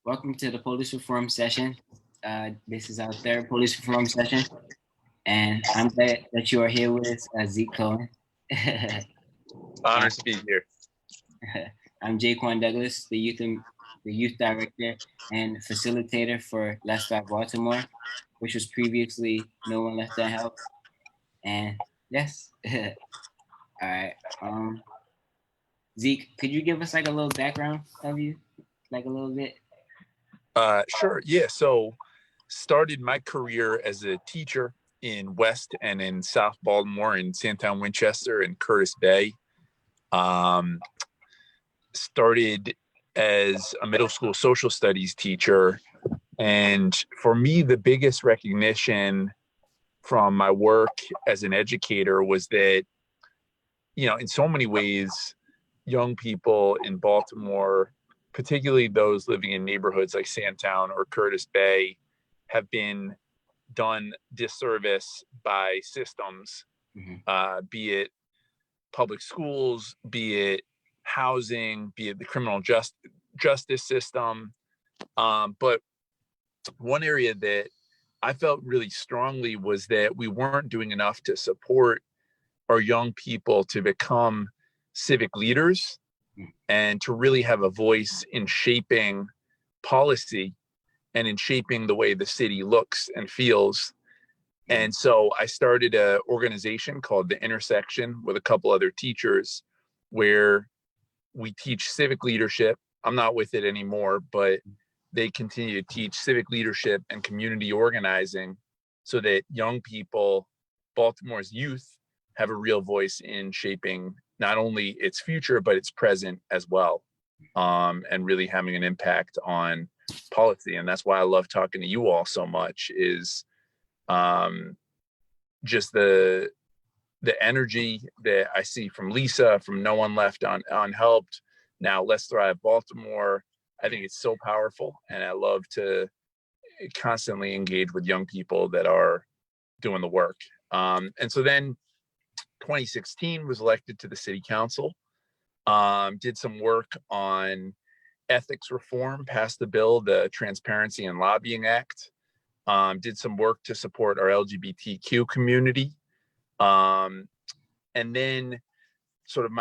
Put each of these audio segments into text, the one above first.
Welcome to the police reform session. This is our third police reform session, and I'm glad that you are here with us, Zeke Cohen. Honor to be here. I'm Jaquan Douglas, the youth director and facilitator for Let's Stop Baltimore, which was previously No One Left Unhelped. And yes, all right. Zeke, could you give us like a little background of you, like a little bit? Sure. Yeah. So started my career as a teacher in West and in South Baltimore, in Sandtown, Winchester, and Curtis Bay. Started as a middle school social studies teacher. And for me, the biggest recognition from my work as an educator was that, in so many ways, young people in Baltimore, particularly those living in neighborhoods like Sandtown or Curtis Bay, have been done disservice by systems, be it public schools, be it housing, be it the criminal justice system. But one area that I felt really strongly was that we weren't doing enough to support our young people to become civic leaders and to really have a voice in shaping policy and in shaping the way the city looks and feels. And so I started an organization called The Intersection with a couple other teachers where we teach civic leadership. I'm not with it anymore, but they continue to teach civic leadership and community organizing so that young people, Baltimore's youth, have a real voice in shaping not only its future, but its present as well, and really having an impact on policy. And that's why I love talking to you all so much, is just the energy that I see from Lisa, from No One Left Unhelped, now Let's Thrive Baltimore. I think it's so powerful, and I love to constantly engage with young people that are doing the work. And so then 2016 was elected to the city council, did some work on ethics reform, passed the bill, the Transparency and Lobbying Act, did some work to support our LGBTQ community. And then sort of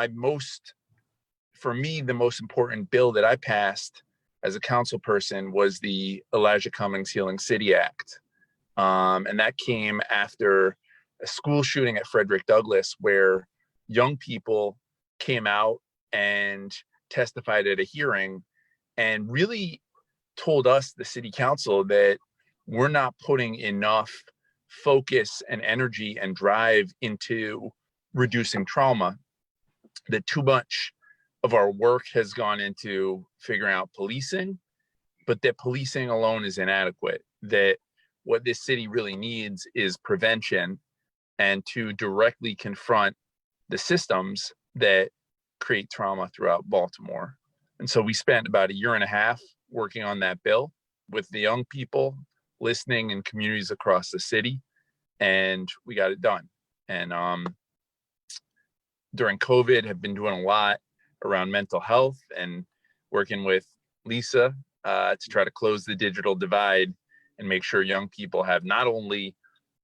for me, the most important bill that I passed as a council person was the Elijah Cummings Healing City Act. And that came after a school shooting at Frederick Douglass, where young people came out and testified at a hearing and really told us, the city council, that we're not putting enough focus and energy and drive into reducing trauma, that too much of our work has gone into figuring out policing, but that policing alone is inadequate, that what this city really needs is prevention and to directly confront the systems that create trauma throughout Baltimore. And so we spent about 1.5 years working on that bill with the young people, listening in communities across the city, and we got it done. And during COVID, have been doing a lot around mental health and working with Lisa to try to close the digital divide and make sure young people have not only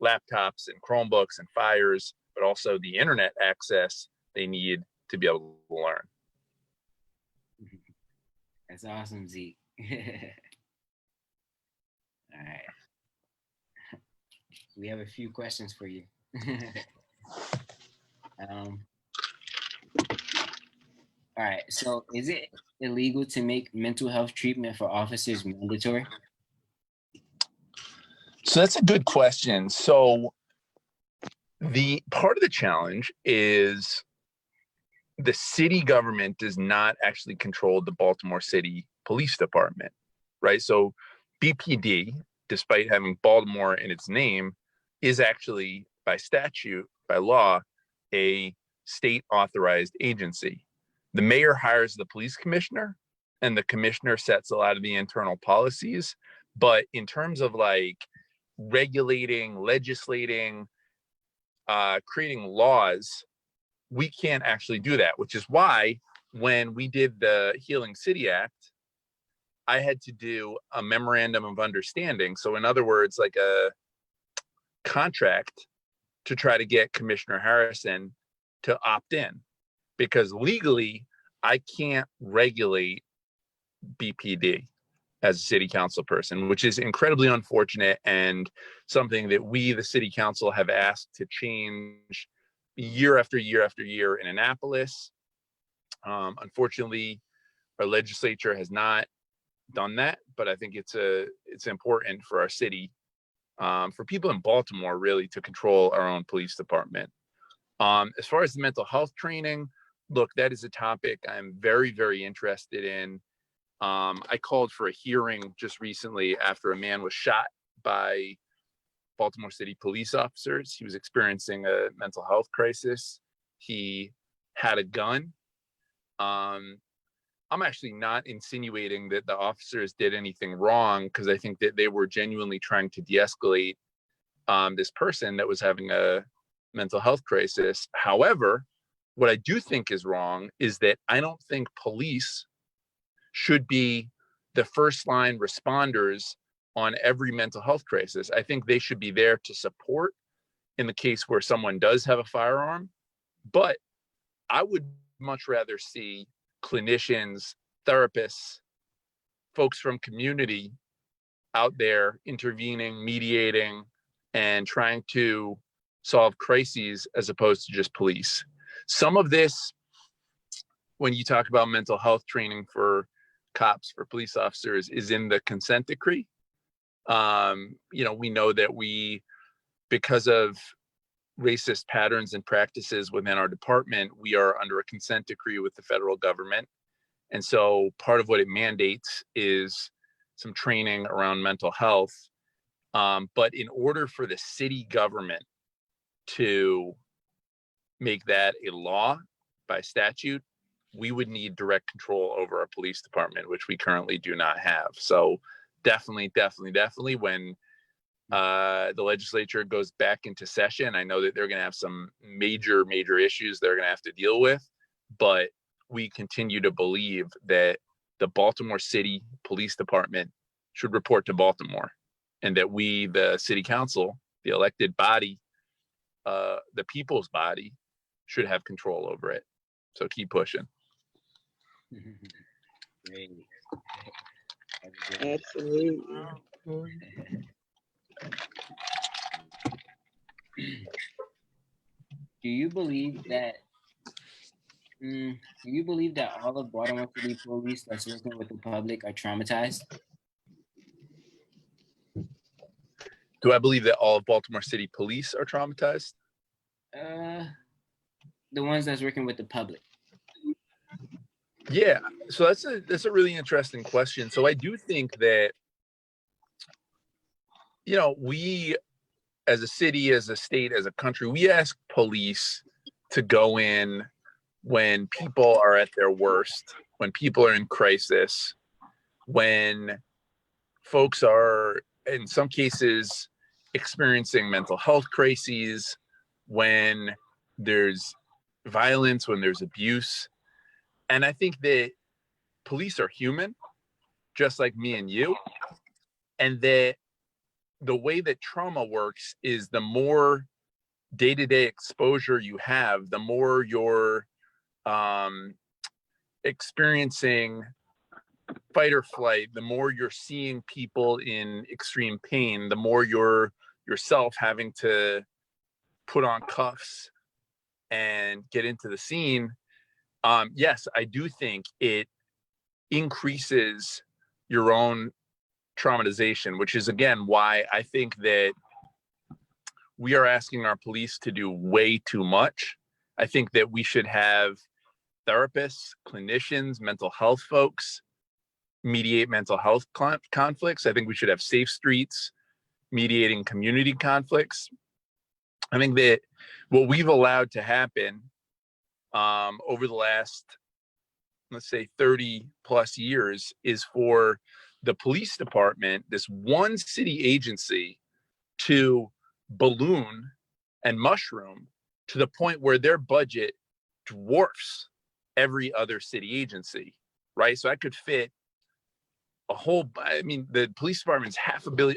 laptops and Chromebooks and Fires, but also the internet access they need to be able to learn. That's awesome, Zeke. All right. We have a few questions for you. All right. So is it illegal to make mental health treatment for officers mandatory? So that's a good question. So the part of the challenge is the city government does not actually control the Baltimore City Police Department, right? So BPD, despite having Baltimore in its name, is actually by statute, by law, a state authorized agency. The mayor hires the police commissioner, and the commissioner sets a lot of the internal policies. But in terms of like regulating, legislating, creating laws, we can't actually do that, which is why when we did the Healing City Act, I had to do a memorandum of understanding. So in other words, like a contract to try to get Commissioner Harrison to opt in, because legally I can't regulate BPD as a city council person, which is incredibly unfortunate and something that we, the city council, have asked to change year after year after year in Annapolis. Unfortunately, our legislature has not done that, but I think it's important for our city, for people in Baltimore, really, to control our own police department. As far as the mental health training, look, that is a topic I'm very, very interested in. I called for a hearing just recently after a man was shot by Baltimore City police officers. He was experiencing a mental health crisis. He had a gun. I'm actually not insinuating that the officers did anything wrong, because I think that they were genuinely trying to de-escalate this person that was having a mental health crisis. However, what I do think is wrong is that I don't think police should be the first line responders on every mental health crisis. I think they should be there to support in the case where someone does have a firearm. But I would much rather see clinicians, therapists, folks from community out there intervening, mediating, and trying to solve crises as opposed to just police. Some of this, when you talk about mental health training for cops, for police officers, is in the consent decree. We know that because of racist patterns and practices within our department, we are under a consent decree with the federal government. And so part of what it mandates is some training around mental health. But in order for the city government to make that a law by statute, we would need direct control over our police department, which we currently do not have. So definitely, when the legislature goes back into session, I know that they're going to have some major issues they're going to have to deal with, but we continue to believe that the Baltimore City Police Department should report to Baltimore, and that we, the city council, the elected body, the people's body, should have control over it. So keep pushing. Great. Absolutely. Do you believe that? Do you believe that all of Baltimore City police that's working with the public are traumatized? Do I believe that all of Baltimore City police are traumatized? The ones that's working with the public. Yeah, so that's a really interesting question. So I do think that, we as a city, as a state, as a country, we ask police to go in when people are at their worst, when people are in crisis, when folks are, in some cases, experiencing mental health crises, when there's violence, when there's abuse. And I think that police are human, just like me and you, and that the way that trauma works is the more day-to-day exposure you have, the more you're experiencing fight or flight, the more you're seeing people in extreme pain, the more you're yourself having to put on cuffs and get into the scene. Yes, I do think it increases your own traumatization, which is, again, why I think that we are asking our police to do way too much. I think that we should have therapists, clinicians, mental health folks mediate mental health conflicts. I think we should have safe streets mediating community conflicts. I think that what we've allowed to happen over the last, let's say, 30 plus years is for the police department, this one city agency, to balloon and mushroom to the point where their budget dwarfs every other city agency, right? So I could fit I mean, the police department's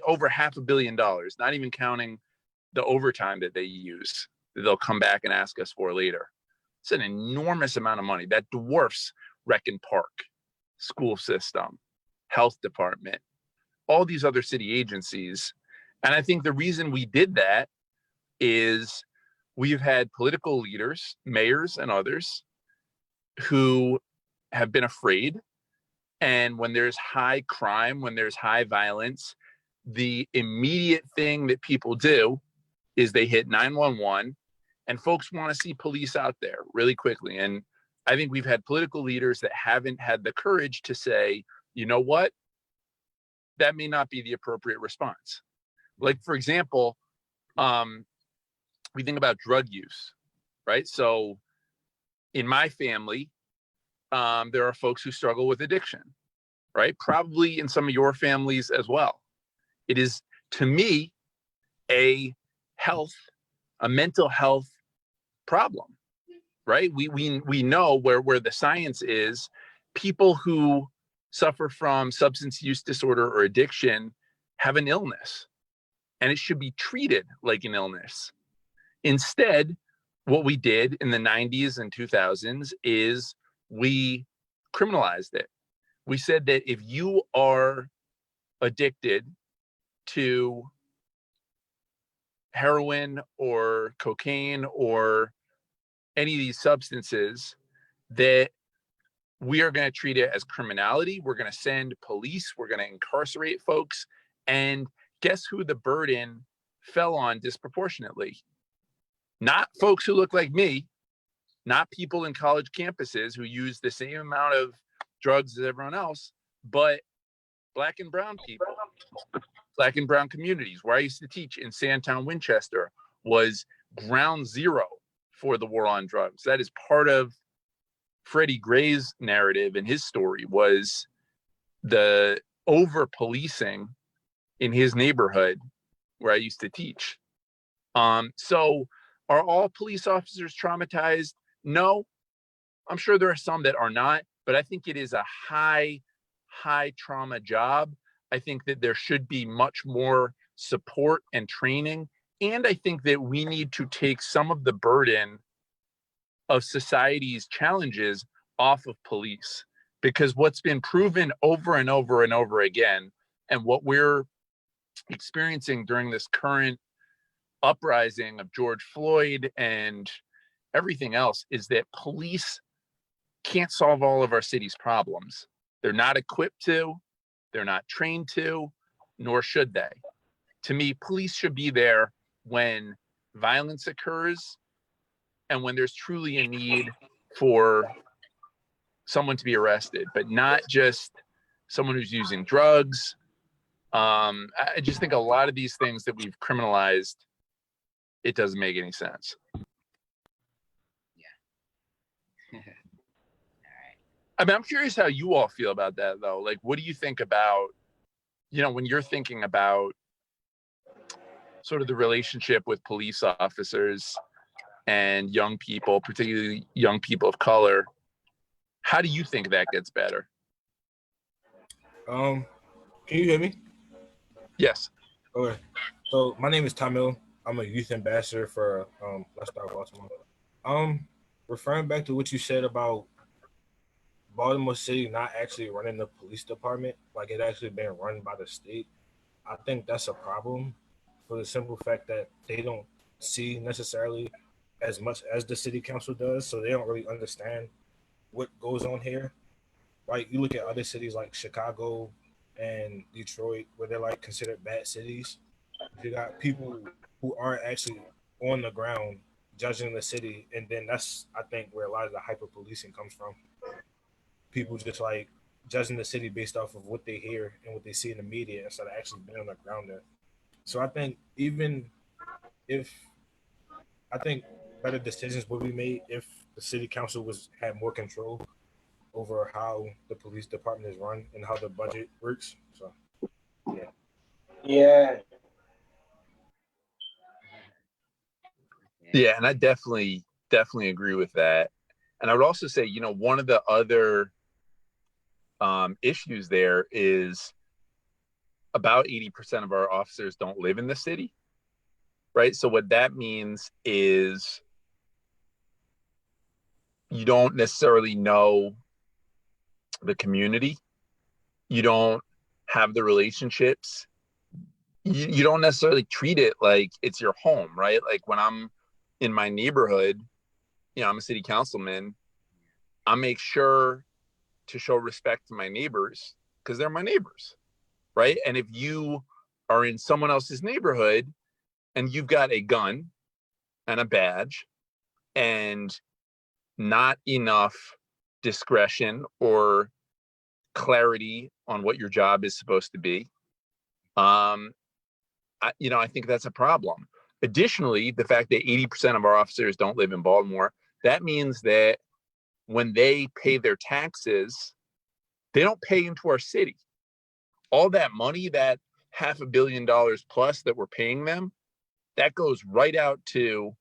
over $500 million, not even counting the overtime that they use, that they'll come back and ask us for later. It's an enormous amount of money that dwarfs rec and park, school system, health department, all these other city agencies. And I think the reason we did that is we've had political leaders, mayors and others, who have been afraid. And when there's high crime, when there's high violence, the immediate thing that people do is they hit 911, and folks want to see police out there really quickly. And I think we've had political leaders that haven't had the courage to say, you know what, that may not be the appropriate response. Like, for example, we think about drug use, right? So in my family, there are folks who struggle with addiction, right? Probably in some of your families as well. It is, to me, a mental health problem, right? We know where the science is. People who suffer from substance use disorder or addiction have an illness, and it should be treated like an illness. Instead, what we did in the 90s and 2000s is we criminalized it. We said that if you are addicted to heroin or cocaine or any of these substances, that we are going to treat it as criminality. We're going to send police. We're going to incarcerate folks. And guess who the burden fell on disproportionately? Not folks who look like me, not people in college campuses who use the same amount of drugs as everyone else, but Black and brown people, Black and brown communities. Where I used to teach in Sandtown, Winchester, was ground zero for the war on drugs. That is part of Freddie Gray's narrative, and his story was the over policing in his neighborhood where I used to teach. So are all police officers traumatized? No, I'm sure there are some that are not, but I think it is a high trauma job. I think that there should be much more support and training. And I think that we need to take some of the burden of society's challenges off of police, because what's been proven over and over and over again, and what we're experiencing during this current uprising of George Floyd and everything else, is that police can't solve all of our city's problems. They're not equipped to, they're not trained to, nor should they. To me, police should be there when violence occurs and when there's truly a need for someone to be arrested, but not just someone who's using drugs. I just think a lot of these things that we've criminalized, it doesn't make any sense. Yeah. I mean, I'm curious how you all feel about that, though. Like, what do you think about, when you're thinking about sort of the relationship with police officers and young people, particularly young people of color? How do you think that gets better? Can you hear me? Yes. Okay. So my name is Tamil. I'm a youth ambassador for Let's Start Baltimore. Referring back to what you said about Baltimore City not actually running the police department, like it actually being run by the state, I think that's a problem for the simple fact that they don't see necessarily as much as the city council does, so they don't really understand what goes on here. Right? You look at other cities like Chicago and Detroit, where they're like considered bad cities. You got people who aren't actually on the ground judging the city, and then that's I think where a lot of the hyper policing comes from. People just like judging the city based off of what they hear and what they see in the media instead of actually being on the ground there. So I think even if I think better decisions would be made if the city council was had more control over how the police department is run and how the budget works. So yeah. Yeah, Yeah, and I definitely agree with that. And I would also say, one of the other issues there is about 80% of our officers don't live in the city, right? So what that means is you don't necessarily know the community. You don't have the relationships. You don't necessarily treat it like it's your home, right? Like when I'm in my neighborhood, I'm a city councilman. I make sure to show respect to my neighbors because they're my neighbors, right? And if you are in someone else's neighborhood and you've got a gun and a badge and not enough discretion or clarity on what your job is supposed to be, I think that's a problem. Additionally, the fact that 80% of our officers don't live in Baltimore, that means that when they pay their taxes, they don't pay into our city. All that money, that $500 million plus that we're paying them, that goes right out to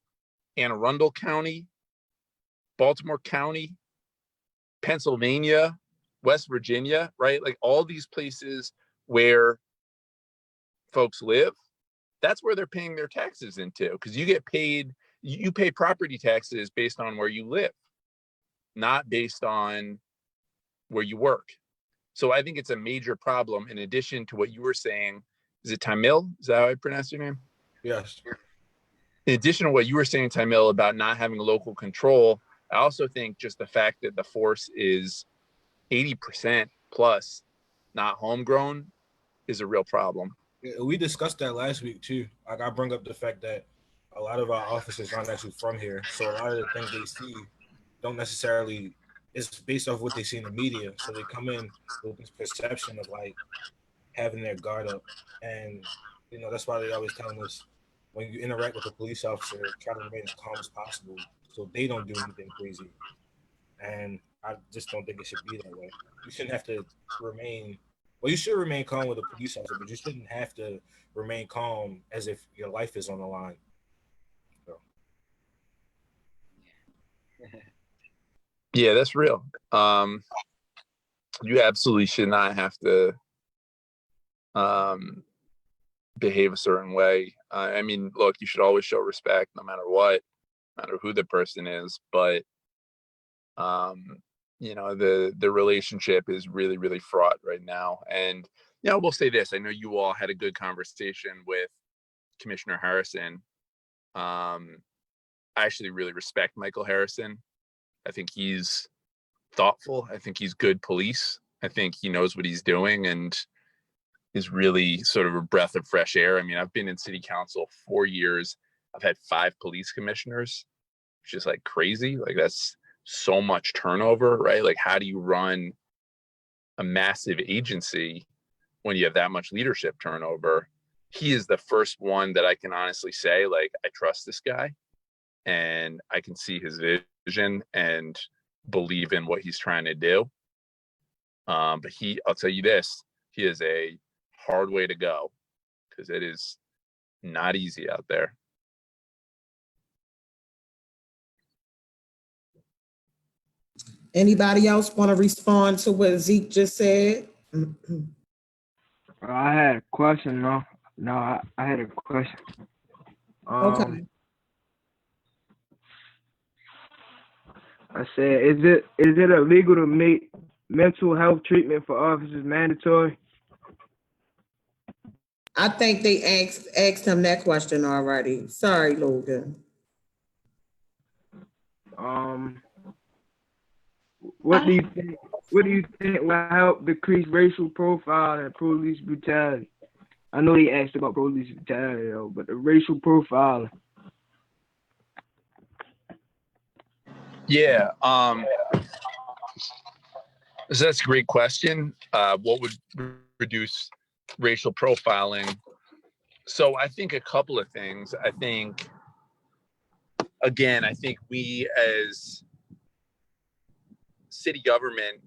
Anne Arundel County, Baltimore County, Pennsylvania, West Virginia, right? Like all these places where folks live, that's where they're paying their taxes into, because you pay property taxes based on where you live, not based on where you work. So I think it's a major problem. In addition to what you were saying, is it Tamil? Is that how I pronounce your name? Yes. In addition to what you were saying, Tamil, about not having local control, I also think just the fact that the force is 80% plus not homegrown is a real problem. We discussed that last week too. Like I bring up the fact that a lot of our officers aren't actually from here, so a lot of the things they see don't necessarily. It's based off what they see in the media, so they come in with this perception of like having their guard up, and that's why they always telling us when you interact with a police officer, try to remain as calm as possible so they don't do anything crazy. And I just don't think it should be that way. You shouldn't have to remain. Well, you should remain calm with a police officer, but you shouldn't have to remain calm as if your life is on the line. So. Yeah, that's real. You absolutely should not have to behave a certain way. I mean, look, you should always show respect no matter what, no matter who the person is. But the relationship is really, really fraught right now. And we'll say this. I know you all had a good conversation with Commissioner Harrison. I actually really respect Michael Harrison. I think he's thoughtful. I think he's good police. I think he knows what he's doing and is really sort of a breath of fresh air. I mean, I've been in city council 4 years. I've had 5 police commissioners, which is like crazy. Like that's so much turnover, right? Like how do you run a massive agency when you have that much leadership turnover? He is the first one that I can honestly say, like, I trust this guy and I can see his vision and believe in what he's trying to do. But I'll tell you this, he is a hard way to go because it is not easy out there. Anybody else want to respond to what Zeke just said? I had a question. I had a question. Okay. I said, is it illegal to make mental health treatment for officers mandatory? I think they asked him that question already. Sorry, Logan. What do you think? What do you think will help decrease racial profile and police brutality? I know they asked about police brutality though, but the racial profiling. Yeah. So that's a great question. What would reduce racial profiling? So I think a couple of things. I think we as city government,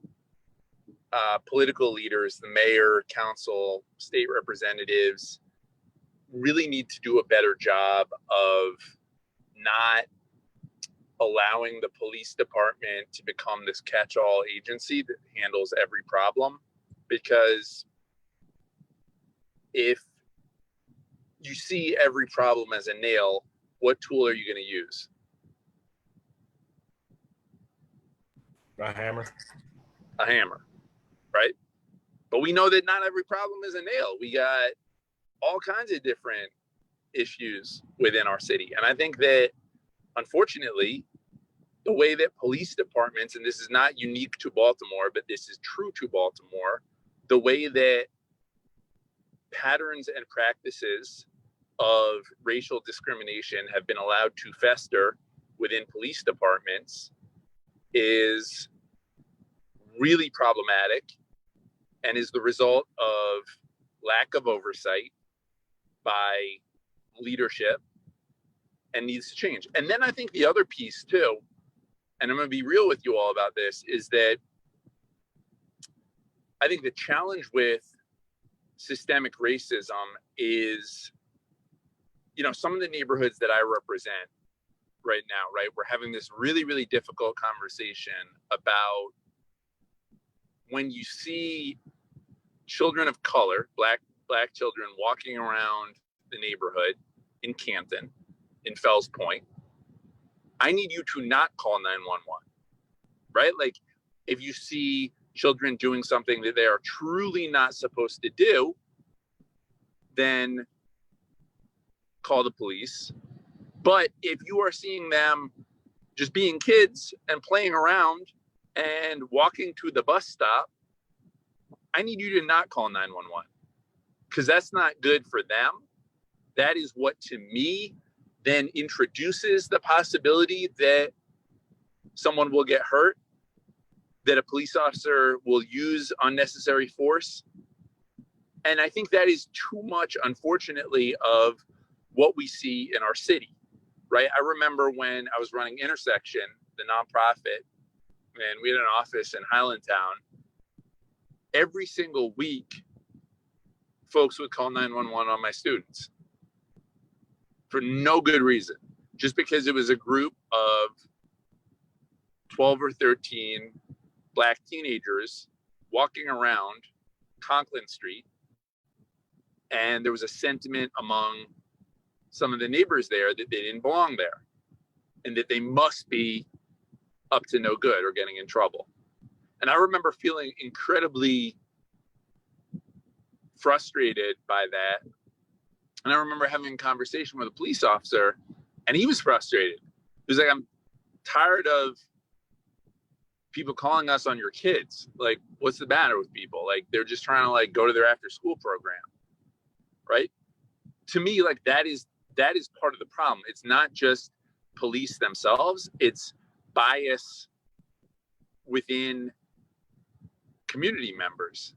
political leaders, the mayor, council, state representatives, really need to do a better job of not allowing the police department to become this catch-all agency that handles every problem. Because if you see every problem as a nail, what tool are you going to use? A hammer. A hammer, right? But we know that not every problem is a nail. We got all kinds of different issues within our city. And I think that, unfortunately, the way that police departments, and this is not unique to Baltimore, but this is true to Baltimore, the way that patterns and practices of racial discrimination have been allowed to fester within police departments is really problematic and is the result of lack of oversight by leadership and needs to change. And then I think the other piece too, and I'm going to be real with you all about this, is that I think the challenge with systemic racism is, you know, some of the neighborhoods that I represent right now, right, we're having this really, really difficult conversation about when you see children of color, black children walking around the neighborhood in Canton, in Fells Point, I need you to not call 911, right? Like, if you see children doing something that they are truly not supposed to do, then call the police. But if you are seeing them just being kids and playing around and walking to the bus stop, I need you to not call 911, because that's not good for them. That is what, to me, then introduces the possibility that someone will get hurt, that a police officer will use unnecessary force. And I think that is too much, unfortunately, of what we see in our city, right? I remember when I was running Intersection, the nonprofit, and we had an office in Highlandtown. Every single week, folks would call 911 on my students for no good reason, just because it was a group of 12 or 13 Black teenagers walking around Conklin Street. And there was a sentiment among some of the neighbors there that they didn't belong there and that they must be up to no good or getting in trouble. And I remember feeling incredibly frustrated by that. And I remember having a conversation with a police officer, and he was frustrated. He was like, I'm tired of people calling us on your kids. Like, what's the matter with people? Like, they're just trying to like go to their after school program, right? To me, like that is part of the problem. It's not just police themselves, it's bias within community members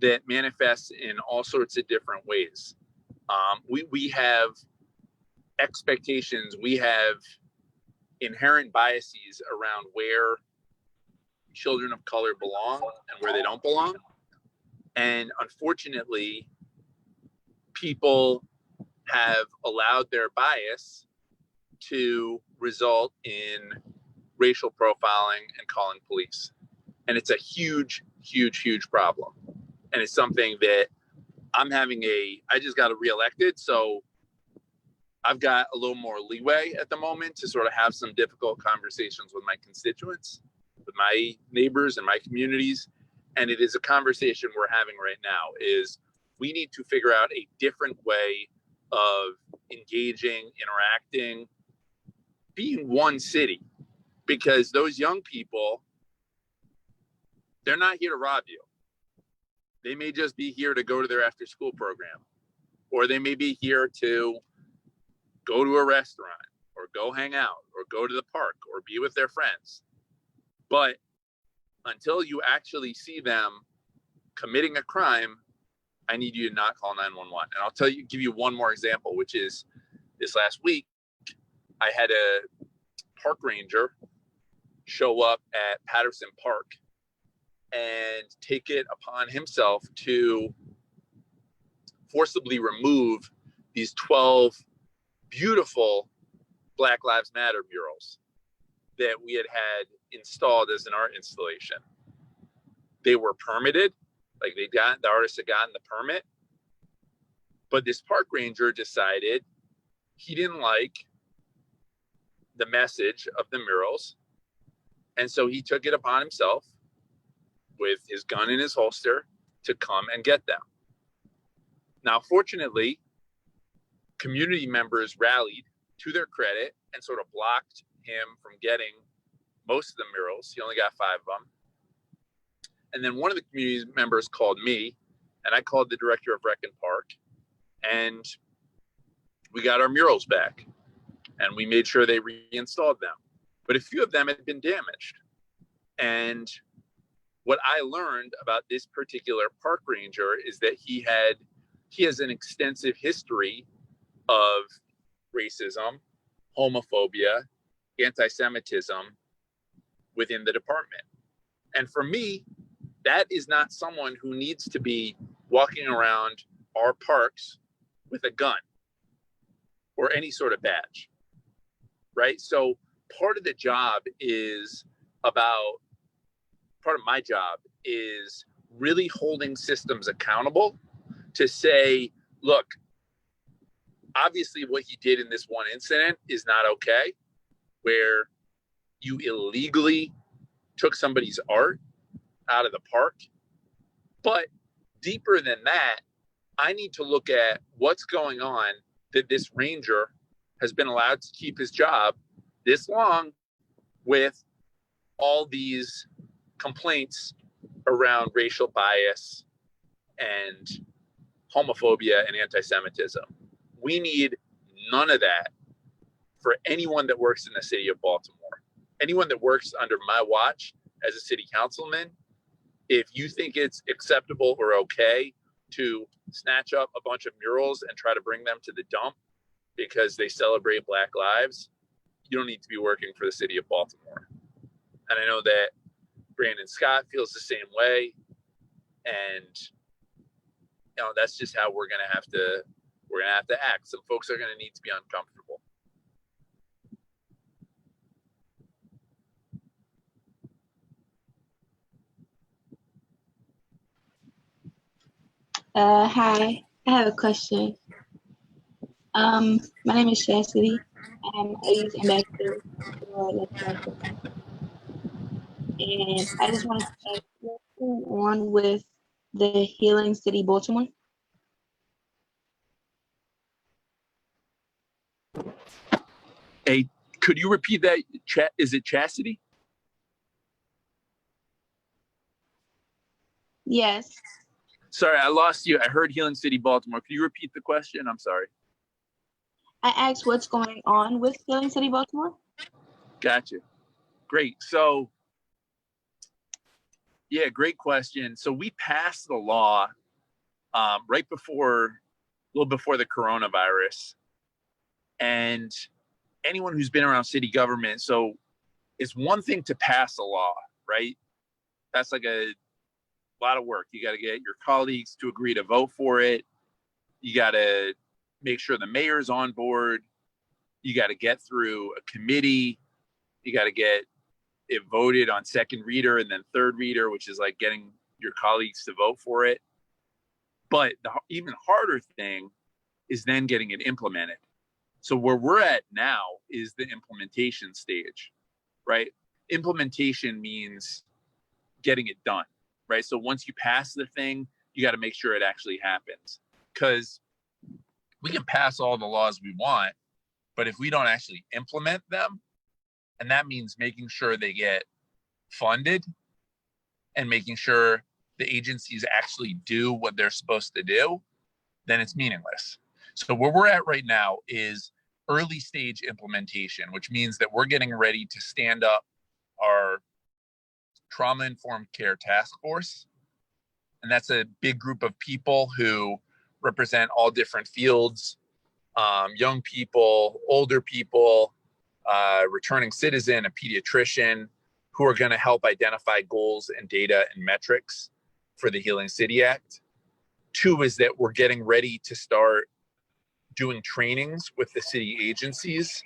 that manifests in all sorts of different ways. We have expectations, we have inherent biases around where children of color belong and where they don't belong. And unfortunately, people have allowed their bias to result in racial profiling and calling police. And it's a huge, huge, huge problem. And it's something that I just got reelected, so I've got a little more leeway at the moment to sort of have some difficult conversations with my constituents, with my neighbors and my communities. And it is a conversation we're having right now, is we need to figure out a different way of engaging, interacting, being one city, because those young people, they're not here to rob you. They may just be here to go to their after school program, or they may be here to go to a restaurant or go hang out or go to the park or be with their friends. But until you actually see them committing a crime, I need you to not call 911. And I'll give you one more example, which is this last week, I had a park ranger show up at Patterson Park and take it upon himself to forcibly remove these 12 beautiful Black Lives Matter murals that we had installed as an art installation. They were permitted, like the artist had gotten the permit, but this park ranger decided he didn't like the message of the murals. And so he took it upon himself with his gun in his holster to come and get them. Now, fortunately, community members rallied to their credit and sort of blocked him from getting most of the murals. He only got 5 of them. And then one of the community members called me, and I called the director of Rec and Park, and we got our murals back, and we made sure they reinstalled them. But a few of them had been damaged. And what I learned about this particular park ranger is that he has an extensive history of racism, homophobia, anti-Semitism within the department. And for me, that is not someone who needs to be walking around our parks with a gun or any sort of badge, right? So part of my job is really holding systems accountable to say, look, obviously what he did in this one incident is not okay, where you illegally took somebody's art out of the park. But deeper than that, I need to look at what's going on that this ranger has been allowed to keep his job this long with all these complaints around racial bias and homophobia and anti-Semitism. We need none of that for anyone that works in the city of Baltimore. Anyone that works under my watch as a city councilman, if you think it's acceptable or okay to snatch up a bunch of murals and try to bring them to the dump because they celebrate Black lives, you don't need to be working for the city of Baltimore. And I know that Brandon Scott feels the same way. And that's just how we're gonna have to act. Some folks are gonna need to be uncomfortable. Hi, I have a question. My name is Chastity. I'm a youth ambassador for Let's Go. And I just wanted to ask what's going on with the Healing City Baltimore? Hey, could you repeat that? Is it Chastity? Yes. Sorry, I lost you. I heard Healing City Baltimore. Could you repeat the question? I'm sorry. I asked what's going on with Healing City Baltimore? Gotcha. Great. So, yeah, great question. So we passed the law a little before the coronavirus. And anyone who's been around city government, so it's one thing to pass a law, right? That's like a lot of work. You got to get your colleagues to agree to vote for it. You got to make sure the mayor's on board. You got to get through a committee. You got to get it voted on second reader and then third reader, which is like getting your colleagues to vote for it. But the even harder thing is then getting it implemented. So where we're at now is the implementation stage, right? Implementation means getting it done, right? So once you pass the thing, you got to make sure it actually happens, because we can pass all the laws we want, but if we don't actually implement them, and that means making sure they get funded and making sure the agencies actually do what they're supposed to do, then it's meaningless. So where we're at right now is early stage implementation, which means that we're getting ready to stand up our trauma-informed care task force. And that's a big group of people who represent all different fields, young people, older people, returning citizen, a pediatrician, who are going to help identify goals and data and metrics for the Healing City Act. 2 is that we're getting ready to start doing trainings with the city agencies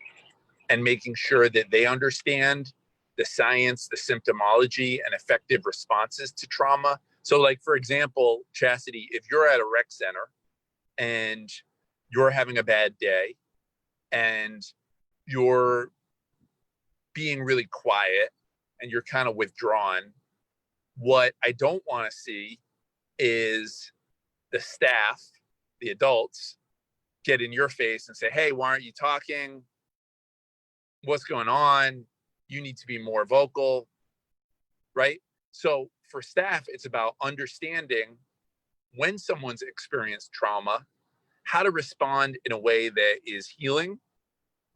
and making sure that they understand the science, the symptomology, and effective responses to trauma. So like, for example, Chastity, if you're at a rec center and you're having a bad day and you're being really quiet and you're kind of withdrawn, what I don't want to see is the staff, the adults, get in your face and say, hey, why aren't you talking? What's going on? You need to be more vocal, right? So for staff, it's about understanding when someone's experienced trauma, how to respond in a way that is healing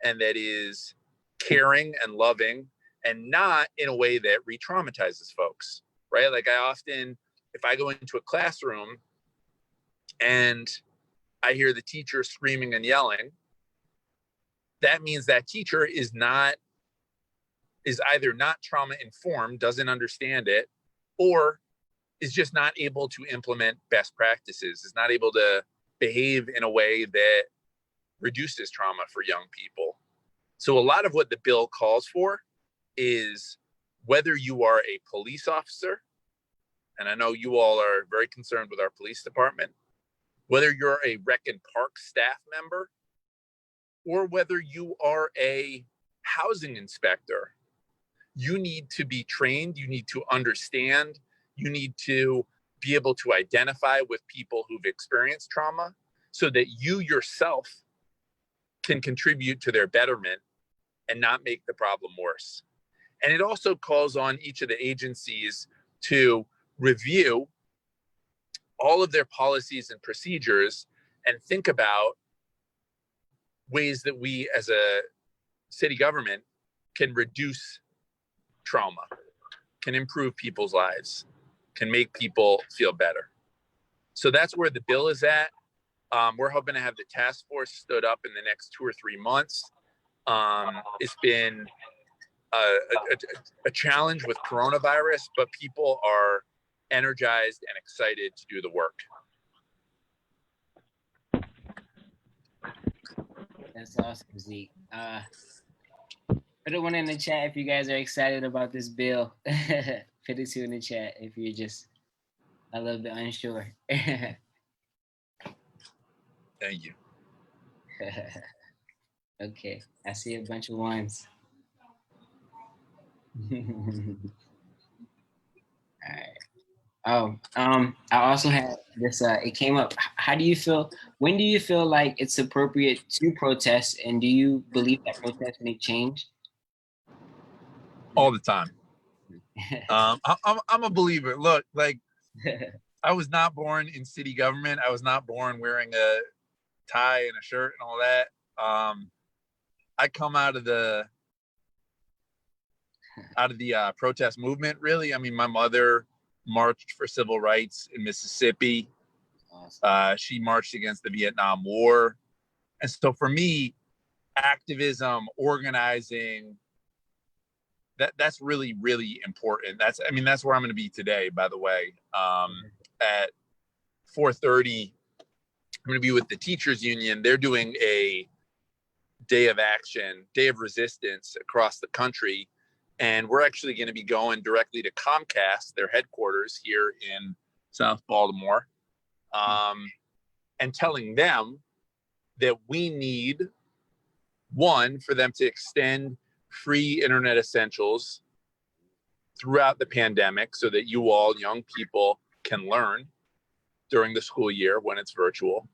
and that is caring and loving, and not in a way that re-traumatizes folks, right? Like I often, if I go into a classroom and I hear the teacher screaming and yelling, that means that teacher is either not trauma informed, doesn't understand it, or is just not able to implement best practices, is not able to behave in a way that reduces trauma for young people. So a lot of what the bill calls for is whether you are a police officer, and I know you all are very concerned with our police department, whether you're a rec and park staff member, or whether you are a housing inspector, you need to be trained, you need to understand, you need to be able to identify with people who've experienced trauma so that you yourself can contribute to their betterment and not make the problem worse. And it also calls on each of the agencies to review all of their policies and procedures and think about ways that we as a city government can reduce trauma, can improve people's lives, can make people feel better. So that's where the bill is at. We're hoping to have the task force stood up in the next 2 or 3 months. It's been a challenge with coronavirus, but people are energized and excited to do the work. That's awesome, Zeke. Put a one in the chat if you guys are excited about this bill. Put a 2 in the chat if you're just a little bit unsure. Thank you. Okay, I see a bunch of ones. All right. Oh, I also had this. It came up. How do you feel? When do you feel like it's appropriate to protest, and do you believe that protests may change? All the time. I'm a believer. Look, like I was not born in city government. I was not born wearing a tie and a shirt and all that. I come out of the protest movement, really. I mean, my mother marched for civil rights in Mississippi. Awesome. She marched against the Vietnam War. And so for me, activism, organizing, that's really, really important. That's where I'm going to be today, by the way. At 4:30, I'm going to be with the teachers union. They're doing a day of action, day of resistance across the country. And we're actually going to be going directly to Comcast, their headquarters here in South Baltimore, and telling them that we need, one, for them to extend free internet essentials throughout the pandemic so that you all, young people, can learn during the school year when it's virtual.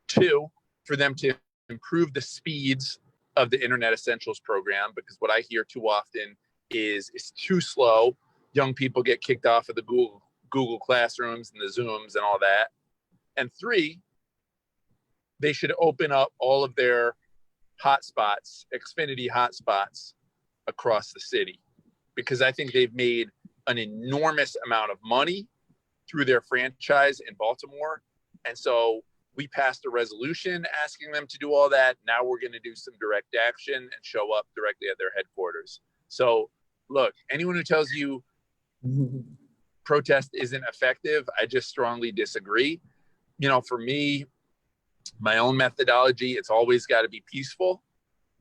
2, for them to improve the speeds of the Internet Essentials program, because what I hear too often is it's too slow. Young people get kicked off of the Google Classrooms and the Zooms and all that. And 3, they should open up all of their hotspots, Xfinity hotspots across the city, because I think they've made an enormous amount of money through their franchise in Baltimore. And so we passed a resolution asking them to do all that. Now we're going to do some direct action and show up directly at their headquarters. So look, anyone who tells you protest isn't effective, I just strongly disagree. You know, for me, my own methodology, it's always got to be peaceful.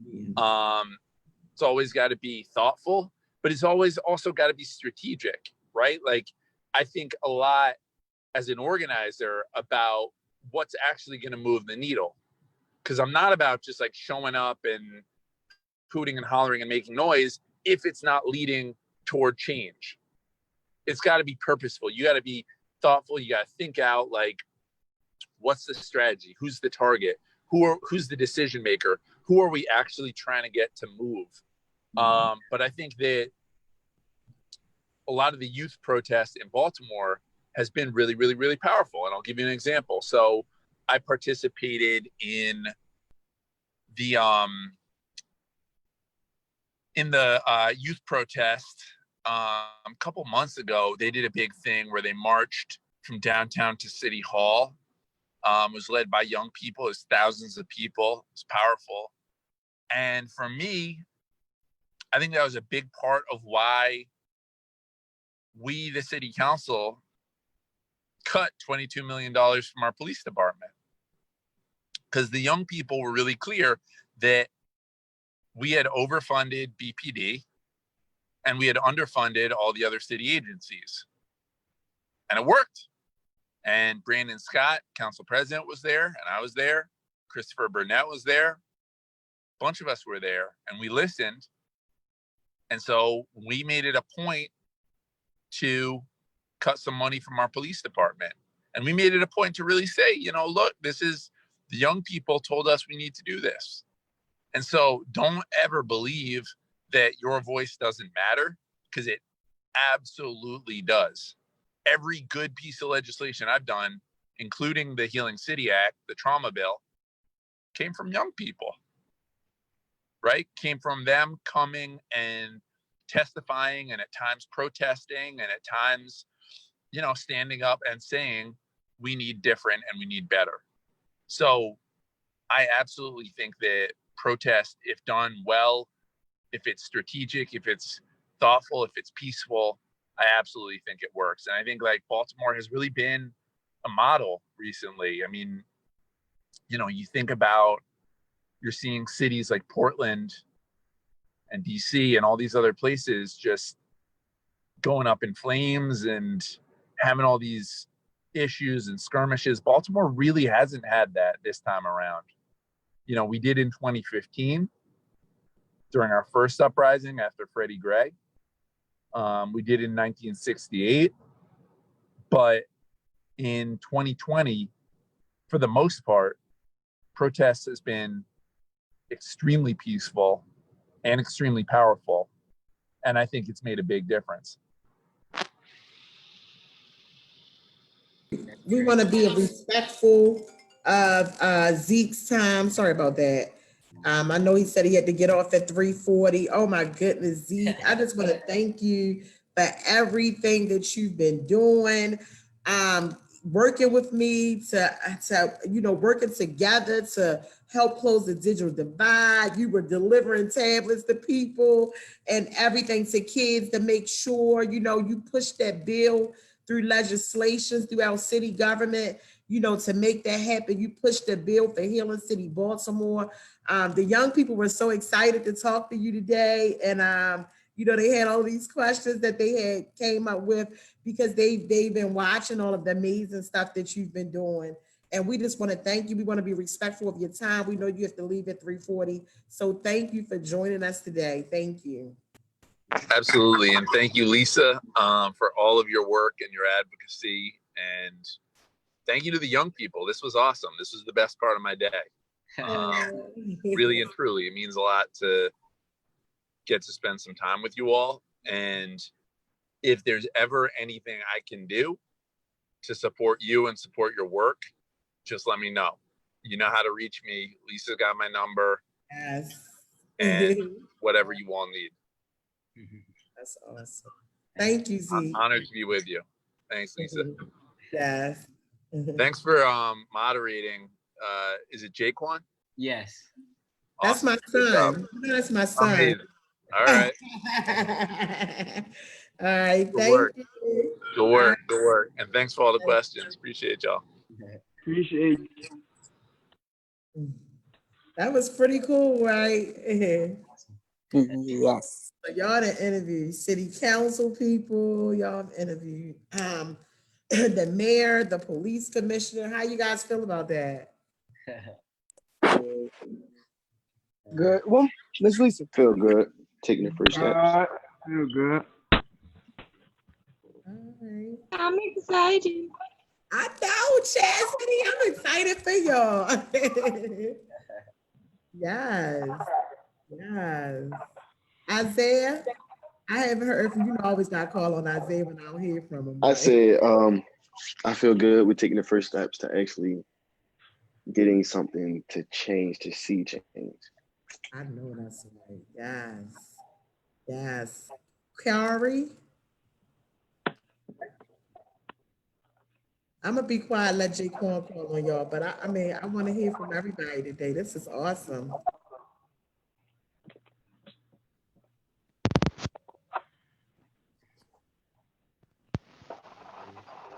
It's always got to be thoughtful. but it's always also got to be strategic, right? Like, I think a lot as an organizer about what's actually going to move the needle. Because I'm not about just like showing up and hooting and hollering and making noise if it's not leading toward change. It's got to be purposeful. You got to be thoughtful. You got to think out, like, what's the strategy? Who's the target? Who's the decision maker? Who are we actually trying to get to move? But I think that a lot of the youth protests in Baltimore has been really, really, really powerful. And I'll give you an example. So I participated in the youth protest a couple months ago. They did a big thing where they marched from downtown to City Hall. It was led by young people. It was thousands of people. It was powerful. And for me, I think that was a big part of why we, the city council, cut $22 million from our police department. Because the young people were really clear that we had overfunded BPD and we had underfunded all the other city agencies. And it worked. And Brandon Scott, council president, was there, and I was there. Christopher Burnett was there. A bunch of us were there, and we listened. And so we made it a point to cut some money from our police department. And we made it a point to really say, you know, look, this is, the young people told us we need to do this. And so don't ever believe that your voice doesn't matter, because it absolutely does. Every good piece of legislation I've done, including the Healing City Act, the trauma bill, came from young people, right? Came from them coming and testifying, and at times protesting, and at times, you know, standing up and saying, we need different and we need better. So I absolutely think that protest, if done well, if it's strategic, if it's thoughtful, if it's peaceful, I absolutely think it works. And I think like Baltimore has really been a model recently. I mean, you know, you think about, you're seeing cities like Portland and DC and all these other places just going up in flames and having all these issues and skirmishes. Baltimore really hasn't had that this time around. You know, we did in 2015 during our first uprising after Freddie Gray. We did in 1968, but in 2020, for the most part, protest has been extremely peaceful and extremely powerful. And I think it's made a big difference. We want to be respectful of Zeke's time. Sorry about that. I know he said he had to get off at 3:40. Oh my goodness, Zeke. I just want to thank you for everything that you've been doing. Working with me to you know, working together to help close the digital divide. You were delivering tablets to people and everything to kids to make sure, you know, you pushed that bill through legislation, through our city government, you know, to make that happen. You pushed the bill for Healing City, Baltimore. The young people were so excited to talk to you today. And, you know, they had all these questions that they had came up with because they've been watching all of the amazing stuff that you've been doing. And we just want to thank you. We want to be respectful of your time. We know you have to leave at 3:40. So thank you for joining us today. Thank you. Absolutely. And thank you, Lisa, for all of your work and your advocacy. And thank you to the young people. This was awesome. This was the best part of my day. Really and truly, it means a lot to get to spend some time with you all. And if there's ever anything I can do to support you and support your work, just let me know. You know how to reach me. Lisa got my number. Yes. And whatever you all need. That's awesome. Thank you, Zeke. I'm honored to be with you. Thanks, Lisa. Yes. Thanks for moderating. Is it Jaquan? Yes. That's Awesome. my son. That's my son. Amazing. All right. All right. Good Thank work. you. Good work. Good work. And thanks for all the questions. Appreciate y'all. Appreciate you. That was pretty cool, right? Yes. So y'all done interviewed city council people. Y'all have interviewed the mayor, the police commissioner. How you guys feel about that? Good. Well, Miss Lisa. Feel good. Taking the first steps. Feel good. All right. I'm excited. I know, Chastity. I'm excited for y'all. Yes. Yes. Isaiah, I haven't heard from you. I always got to call on Isaiah when I don't hear from him. I But said, I feel good with taking the first steps to actually getting something to change, to see change. I know that's right. Yes. Yes. Kari, I'm gonna be quiet, let J Quan call on y'all, but I mean, I want to hear from everybody today. This is awesome.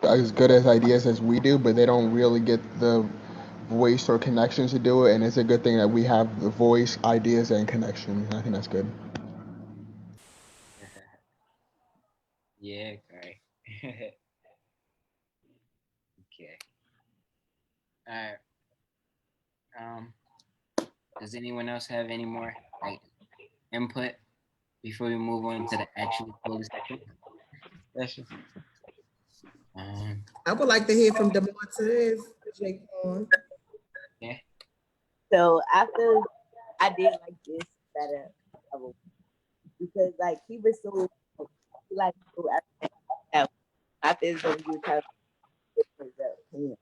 As good as ideas as we do, but they don't really get the voice or connections to do it. And it's a good thing that we have the voice, ideas, and connections. I think that's good. Yeah, correct. Okay. All right. Um, does anyone else have any more like input before we move on to the actual police session? I would like to hear from DeMontes, J Quan. Yeah. So after I did like this better because like he was so he like so everything else. After it's over, you tell him.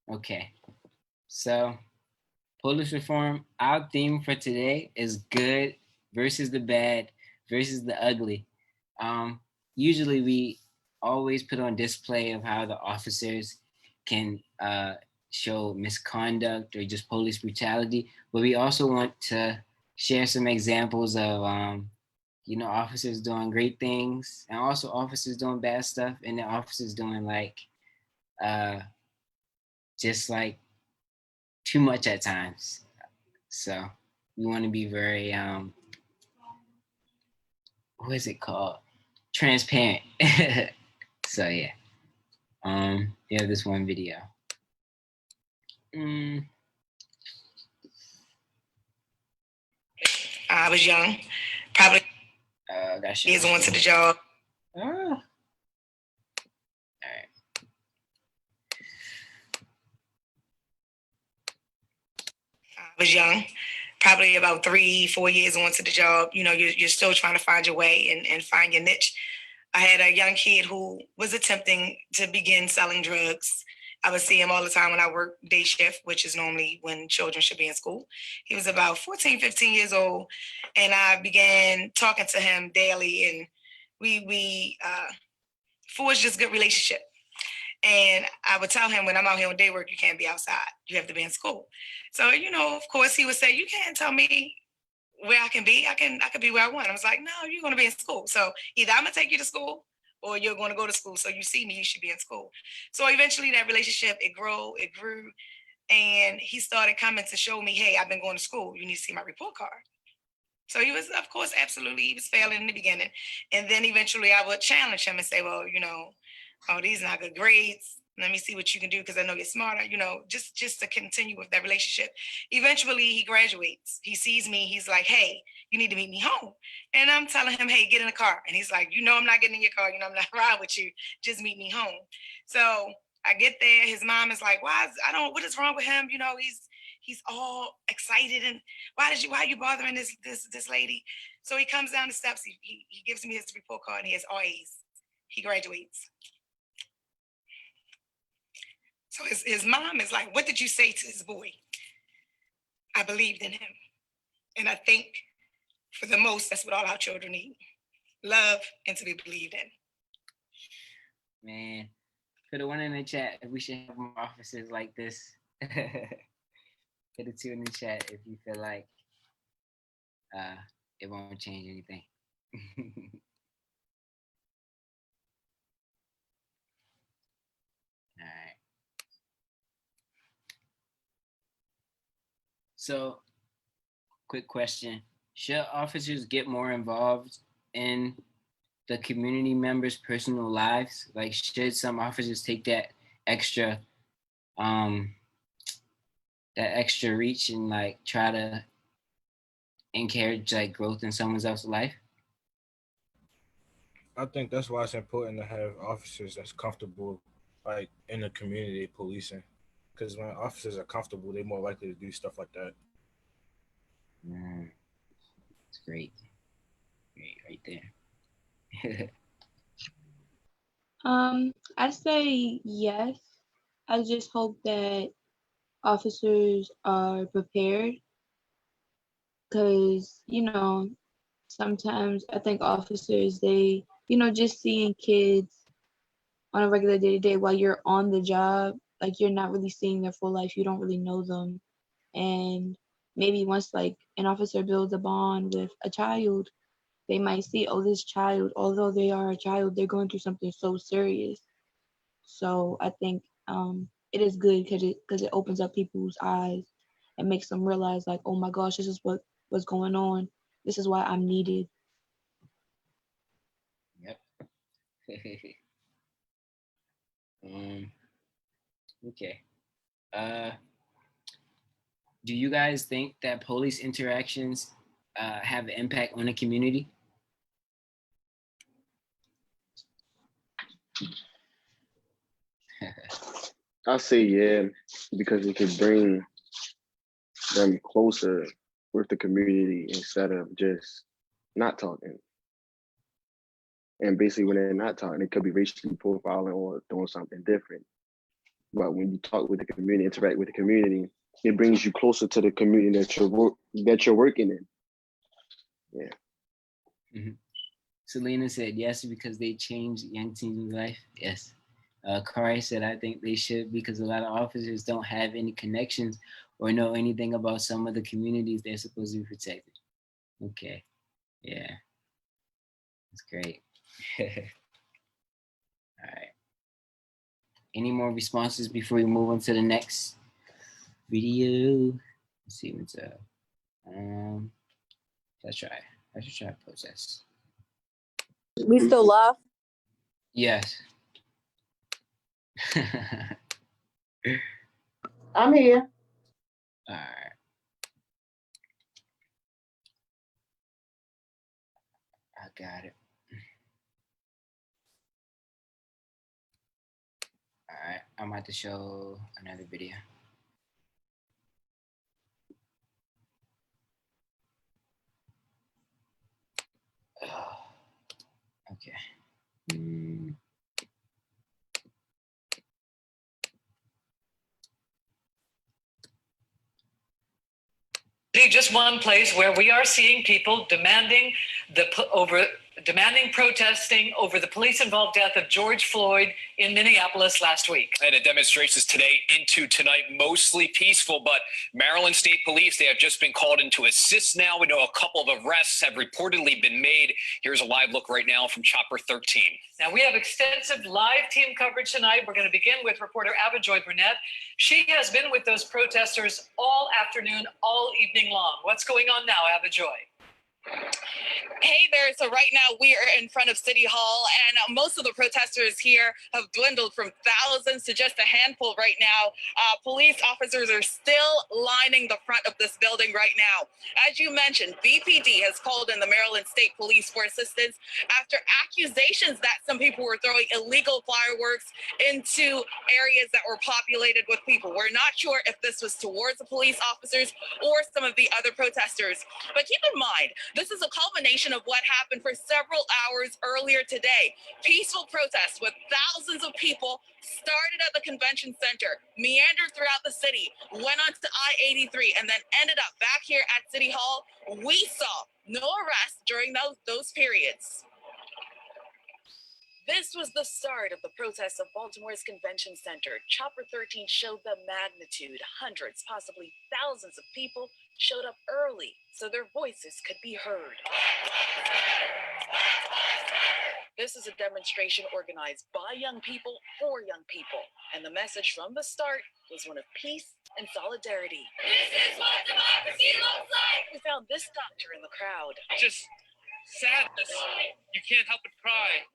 Okay. So, police reform, our theme for today is good versus the bad versus the ugly. Um, Usually, we always put on display of how the officers can show misconduct or just police brutality, but we also want to share some examples of officers doing great things and also officers doing bad stuff and the officers doing like uh, just like too much at times. So we want to be very what is it called? Transparent. So yeah. We have this one video. I was young, probably years Gotcha. on to the job. All right. I was young, probably about 3, 4 years onto the job. You know, you're still trying to find your way and find your niche. I had a young kid who was attempting to begin selling drugs. I would see him all the time when I worked day shift, which is normally when children should be in school. He was about 14, 15 years old. And I began talking to him daily. And we forged this good relationship. And I would tell him when I'm out here on day work, you can't be outside. You have to be in school. So, you know, of course, he would say, you can't tell me where I can be. I could be where I want. I was like, no, you're going to be in school. So either I'm going to take you to school or you're going to go to school. So you see me, you should be in school. So eventually that relationship, it grew. And he started coming to show me, hey, I've been going to school. You need to see my report card. So he was, of course, absolutely, he was failing in the beginning. And then eventually I would challenge him and say, well, you know, oh, these are not good grades. Let me see what you can do because I know you're smarter, you know, just to continue with that relationship. Eventually he graduates. He sees me. He's like, hey, you need to meet me home. And I'm telling him, hey, get in the car. And he's like, you know, I'm not getting in your car. You know, I'm not riding with you. Just meet me home. So I get there. His mom is like, what is wrong with him? You know, he's all excited and why are you bothering this lady? So he comes down the steps. He gives me his report card and he has all A's. He graduates. So his mom is like, what did you say to this boy? I believed in him. And I think for the most, that's what all our children need. Love and to be believed in. Man, put a one in the chat if we should have more officers like this. Put a 2 in the chat if you feel like it won't change anything. So, quick question: should officers get more involved in the community members' personal lives? Like, should some officers take um, that extra reach and like try to encourage like growth in someone else's life? I think that's why it's important to have officers that's comfortable, like in the community policing, because when officers are comfortable, they're more likely to do stuff like that. It's great, great right there. I'd say yes. I just hope that officers are prepared because, sometimes I think officers, just seeing kids on a regular day to day while you're on the job, like you're not really seeing their full life. You don't really know them. And maybe once like an officer builds a bond with a child, they might see, oh, this child, although they are a child, they're going through something so serious. So I think it is good because it opens up people's eyes and makes them realize like, oh my gosh, this is what's going on. This is why I'm needed. Yep. um. Okay. Uh. Do you guys think that police interactions have an impact on the community? I say yeah, because it could bring them closer with the community instead of just not talking. And basically, when they're not talking, it could be racially profiling or doing something different. But when you talk with the community, interact with the community, it brings you closer to the community that you're working in. Yeah. Mm-hmm. Selena said yes because they changed young teens' life. Yes. Kari said I think they should because a lot of officers don't have any connections or know anything about some of the communities they're supposed to be protecting. Okay. Yeah. That's great. All right. Any more responses before we move on to the next video? Let's see what's up. Let's try. I should try process. We still live? Yes. I'm here. All right. I got it. All right. I'm about to show another video. Okay. Just one place where we are seeing people demanding protesting over the police-involved death of George Floyd in Minneapolis last week. And the demonstrations today into tonight, mostly peaceful, but Maryland State Police, they have just been called in to assist now. We know a couple of arrests have reportedly been made. Here's a live look right now from Chopper 13. Now, we have extensive live team coverage tonight. We're going to begin with reporter Abijoy Burnett. She has been with those protesters all afternoon, all evening long. What's going on now, Abijoy? Hey there. So right now we are in front of City Hall, and most of the protesters here have dwindled from thousands to just a handful right now. Police officers are still lining the front of this building right now. As you mentioned, BPD has called in the Maryland State Police for assistance after accusations that some people were throwing illegal fireworks into areas that were populated with people. We're not sure if this was towards the police officers or some of the other protesters, but keep in mind, this is a culmination of what happened for several hours earlier today. Peaceful protests with thousands of people started at the convention center, meandered throughout the city, went on to I-83, and then ended up back here at City Hall. We saw no arrests during those periods. This was the start of the protests of Baltimore's Convention Center. Chopper 13 showed the magnitude. Hundreds, possibly thousands of people showed up early so their voices could be heard. This is a demonstration organized by young people for young people. And the message from the start was one of peace and solidarity. This is what democracy looks like. We found this doctor in the crowd. Just sadness. You can't help but cry.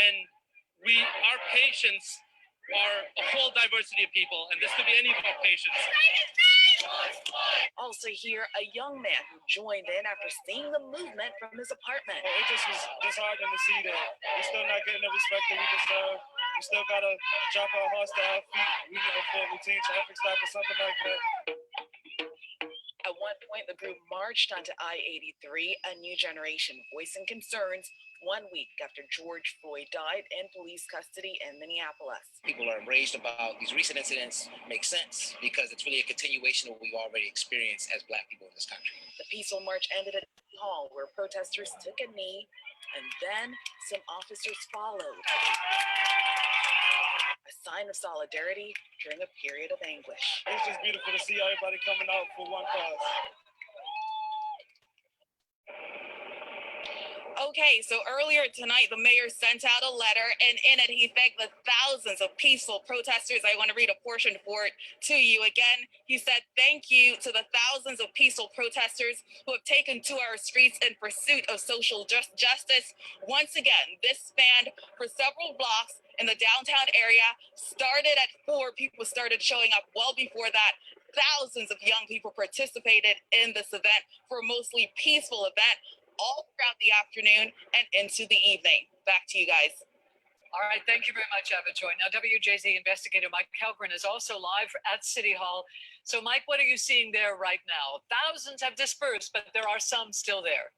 And our patients are a whole diversity of people, and this could be any of our patients. Also here, a young man who joined in after seeing the movement from his apartment. It just was disheartening to see that we're still not getting the respect that we deserve. We still gotta drop our hearts to our feet. We need a full routine traffic stop or something like that. At one point, the group marched onto I-83, a new generation, voicing concerns 1 week after George Floyd died in police custody in Minneapolis. People are enraged about these recent incidents. Makes sense because it's really a continuation of what we've already experienced as Black people in this country. The peaceful march ended at City Hall, where protesters took a knee, and then some officers followed. A sign of solidarity during a period of anguish. It's just beautiful to see everybody coming out for one cause. Okay, so earlier tonight, the mayor sent out a letter, and in it, he thanked the thousands of peaceful protesters. I want to read a portion for it to you again. He said, "Thank you to the thousands of peaceful protesters who have taken to our streets in pursuit of social justice. Once again, this spanned for several blocks in the downtown area. Started at 4, people started showing up well before that. Thousands of young people participated in this event for a mostly peaceful event all throughout the afternoon and into the evening." Back to you guys. All right, thank you very much, Eva Joy. Now, WJZ investigator Mike Kelgren is also live at City Hall. So, Mike, what are you seeing there right now? Thousands have dispersed, but there are some still there.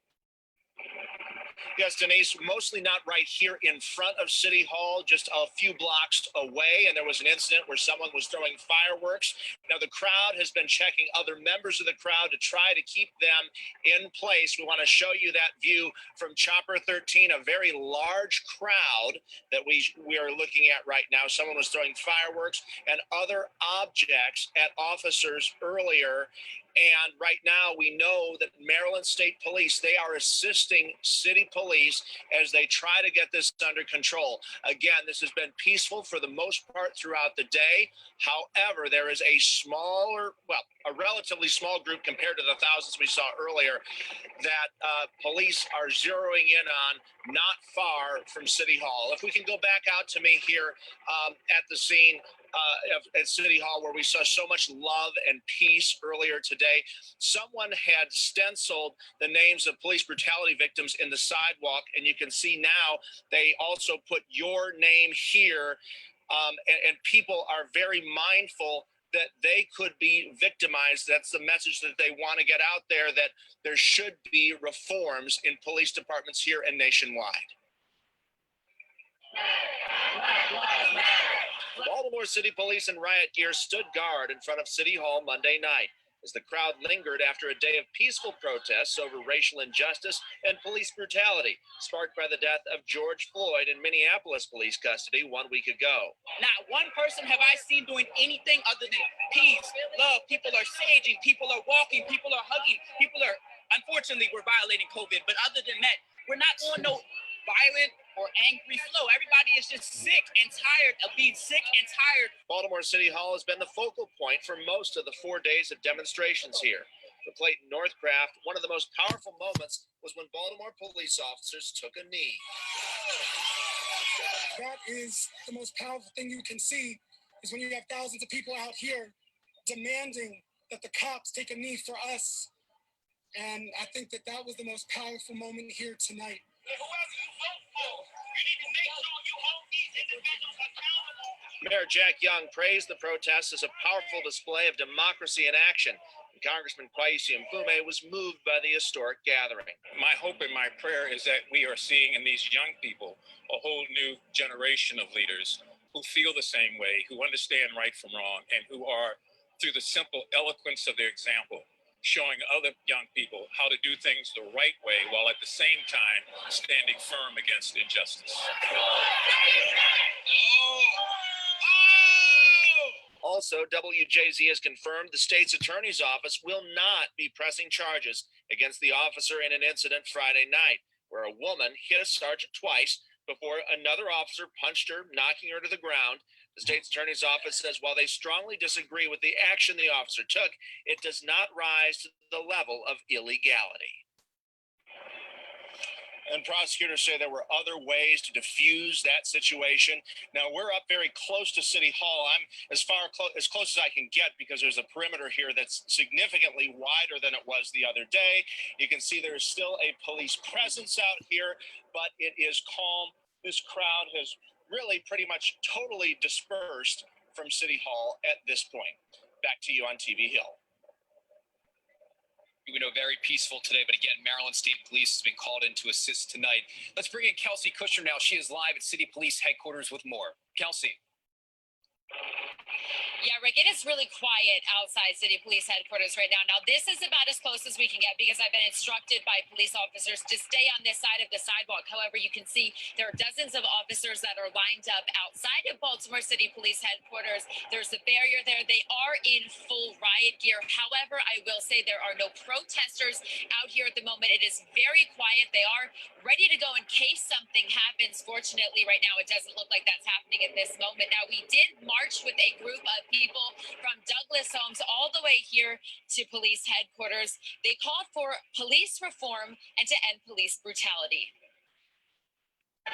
Yes, Denise, mostly not right here in front of City Hall, just a few blocks away. And there was an incident where someone was throwing fireworks. Now, the crowd has been checking other members of the crowd to try to keep them in place. We want to show you that view from Chopper 13, a very large crowd that we are looking at right now. Someone was throwing fireworks and other objects at officers earlier. And right now we know that Maryland State Police, they are assisting city police as they try to get this under control. Again, this has been peaceful for the most part throughout the day. However, there is a relatively small group compared to the thousands we saw earlier that police are zeroing in on not far from City Hall. If we can go back out to me here at the scene, at City Hall, where we saw so much love and peace earlier today. Someone had stenciled the names of police brutality victims in the sidewalk, and you can see now they also put your name here, and people are very mindful that they could be victimized. That's the message that they want to get out there, that there should be reforms in police departments here and nationwide. Baltimore City Police in riot gear stood guard in front of City Hall Monday night as the crowd lingered after a day of peaceful protests over racial injustice and police brutality sparked by the death of George Floyd in Minneapolis police custody 1 week ago. Not one person have I seen doing anything other than peace, love. People are saging, people are walking, people are hugging, people are, unfortunately, we're violating COVID, but other than that, we're not on no violent or angry flow. Everybody is just sick and tired of being sick and tired. Baltimore City Hall has been the focal point for most of the 4 days of demonstrations here. For Clayton Northcraft, one of the most powerful moments was when Baltimore police officers took a knee. That is the most powerful thing you can see, is when you have thousands of people out here demanding that the cops take a knee for us. And I think that that was the most powerful moment here tonight. Mayor Jack Young praised the protests as a powerful display of democracy in action. And Congressman Kwesi Mfume was moved by the historic gathering. My hope and my prayer is that we are seeing in these young people a whole new generation of leaders who feel the same way, who understand right from wrong, and who are, through the simple eloquence of their example, showing other young people how to do things the right way while at the same time standing firm against injustice. Also, WJZ has confirmed the state's attorney's office will not be pressing charges against the officer in an incident Friday night, where a woman hit a sergeant twice before another officer punched her, knocking her to the ground. The state's attorney's office says while they strongly disagree with the action the officer took, it does not rise to the level of illegality. And prosecutors say there were other ways to diffuse that situation. Now, we're up very close to City Hall. I'm as close as I can get because there's a perimeter here that's significantly wider than it was the other day. You can see there's still a police presence out here, but it is calm. This crowd has really pretty much totally dispersed from City Hall at this point. Back to you on TV Hill. We know very peaceful today, but again, Maryland State Police has been called in to assist tonight. Let's bring in Kelsey Kushner now. She is live at City Police Headquarters with more. Kelsey. Yeah, Rick, it is really quiet outside City Police Headquarters right now. Now, this is about as close as we can get because I've been instructed by police officers to stay on this side of the sidewalk. However, you can see there are dozens of officers that are lined up outside of Baltimore City Police Headquarters. There's a barrier there. They are in full riot gear. However, I will say there are no protesters out here at the moment. It is very quiet. They are ready to go in case something happens. Fortunately, right now, it doesn't look like that's happening at this moment. Now, we did march with a group of people from Douglas Homes all the way here to police headquarters. They called for police reform and to end police brutality.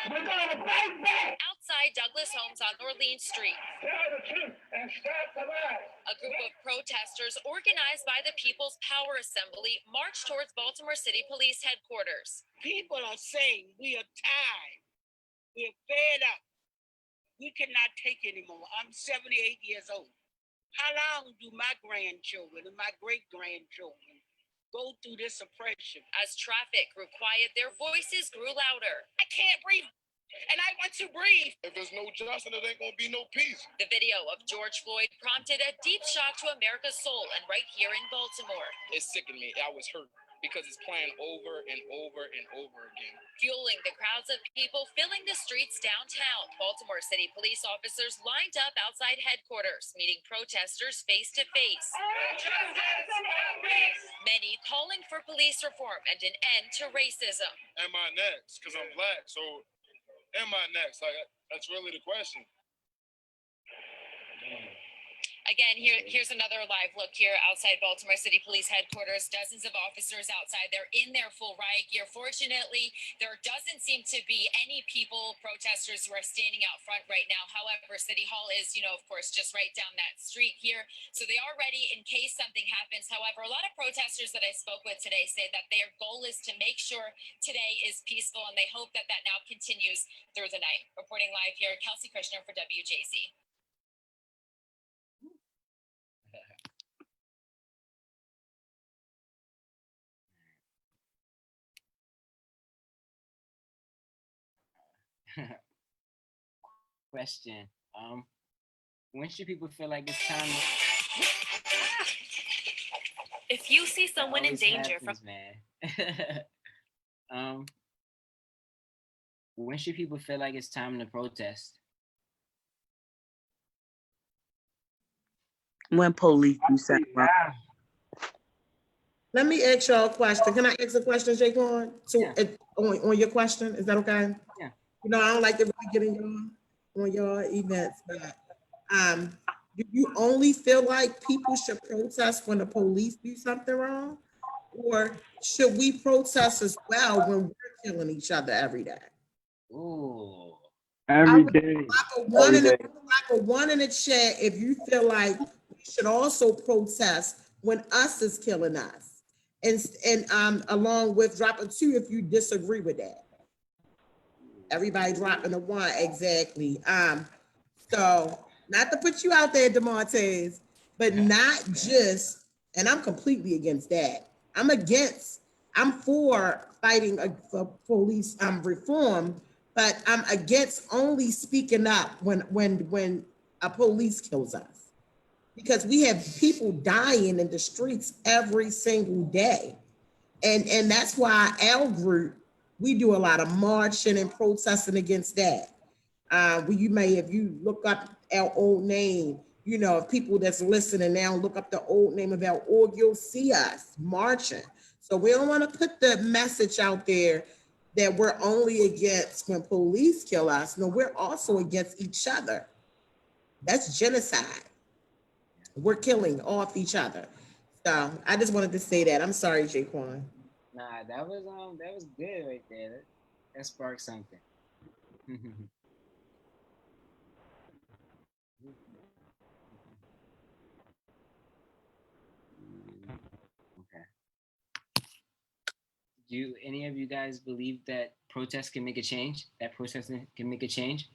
We're gonna fight back. Outside Douglas Homes on Orleans Street, tell the truth and stop the lies. A group of protesters organized by the People's Power Assembly marched towards Baltimore City Police Headquarters. People are saying we are tired. We're fed up. We cannot take anymore. I'm 78 years old. How long do my grandchildren and my great-grandchildren go through this oppression? As traffic grew quiet, their voices grew louder. I can't breathe, and I want to breathe. If there's no justice, there ain't gonna be no peace. The video of George Floyd prompted a deep shock to America's soul, and right here in Baltimore. It sickened me. I was hurt because it's playing over and over and over again. Fueling the crowds of people filling the streets downtown, Baltimore City police officers lined up outside headquarters, meeting protesters face to face. Many calling for police reform and an end to racism. Am I next? Because I'm black, so am I next? Like, that's really the question. Again, here's another live look here outside Baltimore City Police Headquarters. Dozens of officers outside. They're in their full riot gear. Fortunately, there doesn't seem to be any people, protesters, who are standing out front right now. However, City Hall is, of course, just right down that street here. So they are ready in case something happens. However, a lot of protesters that I spoke with today say that their goal is to make sure today is peaceful, and they hope that that now continues through the night. Reporting live here, Kelsey Kushner for WJZ. Question. When should people feel like it's time If you see someone in danger happens, man. When should people feel like it's time to protest? When police do something wrong. Let me ask y'all a question. Can I ask a question, Jaquan? On your question, is that okay? Yeah. I don't like to really get in on your events, but do you only feel like people should protest when the police do something wrong? Or should we protest as well when we're killing each other every day? Ooh. Every day. One in the chat if you feel like we should also protest when us is killing us. And along with drop a 2 if you disagree with that. Everybody dropping a 1, exactly. So not to put you out there, DeMartez, but not just, and I'm completely against that. I'm for fighting for police reform, but I'm against only speaking up when a police kills us. Because we have people dying in the streets every single day. And that's why our group, we do a lot of marching and protesting against that. If you look up our old name, if people that's listening now look up the old name of our org, you'll see us marching. So we don't want to put the message out there that we're only against when police kill us. No, we're also against each other. That's genocide. We're killing off each other. So I just wanted to say that. I'm sorry, Jaquan. Nah, that was good right there. That sparked something. Okay. Do any of you guys believe that protests can make a change? That protesting can make a change?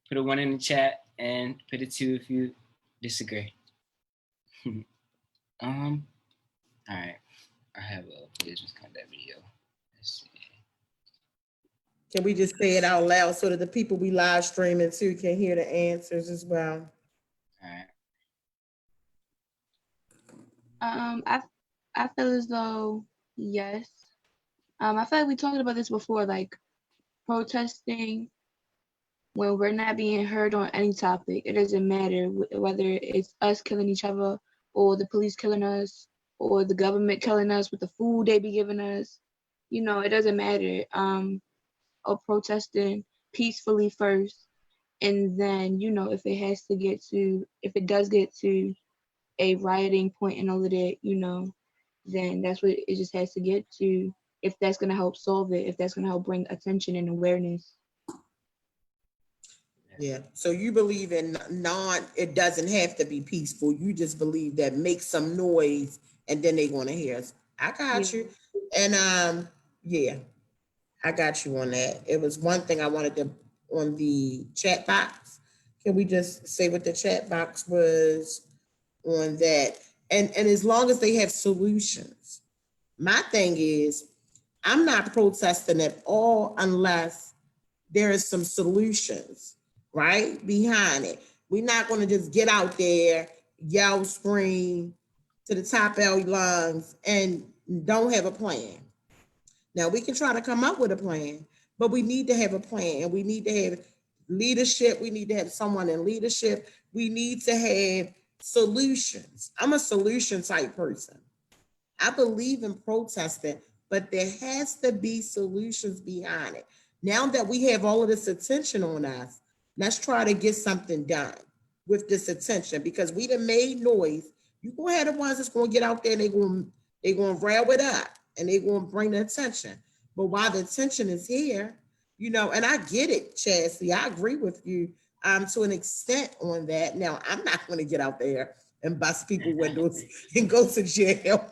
Put a one in the chat and put a two if you disagree. All right. I have a business contact video. Let's see. Can we just say it out loud so that the people we live streaming to can hear the answers as well? All right. I feel as though yes. I feel like we talked about this before, like protesting when we're not being heard on any topic. It doesn't matter whether it's us killing each other or the police killing us or the government killing us with the food they be giving us. You know, it doesn't matter. Or protesting peacefully first, and then if if it does get to a rioting point and all of that, then that's what it just has to get to. If that's gonna help solve it, if that's gonna help bring attention and awareness. Yeah. So you believe in it doesn't have to be peaceful. You just believe that make some noise and then they're gonna hear us. I got you. And yeah, I got you on that. It was one thing I wanted to on the chat box. Can we just say what the chat box was on that? And as long as they have solutions. My thing is, I'm not protesting at all unless there is some solutions, right? Behind it. We're not going to just get out there, yell, scream to the top of our lungs and don't have a plan. Now we can try to come up with a plan, but we need to have a plan and we need to have leadership. We need to have someone in leadership. We need to have solutions. I'm a solution type person. I believe in protesting, but there has to be solutions behind it. Now that we have all of this attention on us, let's try to get something done with this attention because we done made noise. You go ahead the ones that's going to get out there and they going to rail it up and they going to bring the attention. But while the attention is here, and I get it, Chassie, I agree with you to an extent on that. Now, I'm not going to get out there and bust people windows and go to jail.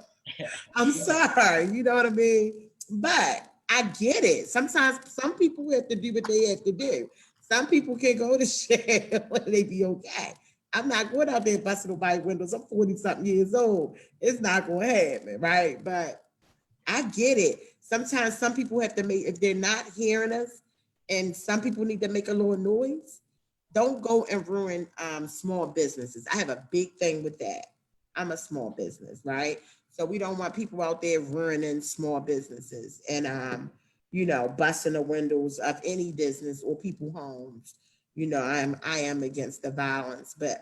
I'm sorry, you know what I mean? But I get it. Sometimes some people have to do what they have to do. Some people can go to jail and they be okay. I'm not going out there busting nobody windows. I'm 40 something years old. It's not going to happen, right? But I get it. Sometimes some people have to make, if they're not hearing us, and some people need to make a little noise, don't go and ruin small businesses. I have a big thing with that. I'm a small business, right? So we don't want people out there ruining small businesses and busting the windows of any business or people homes. I am against the violence, but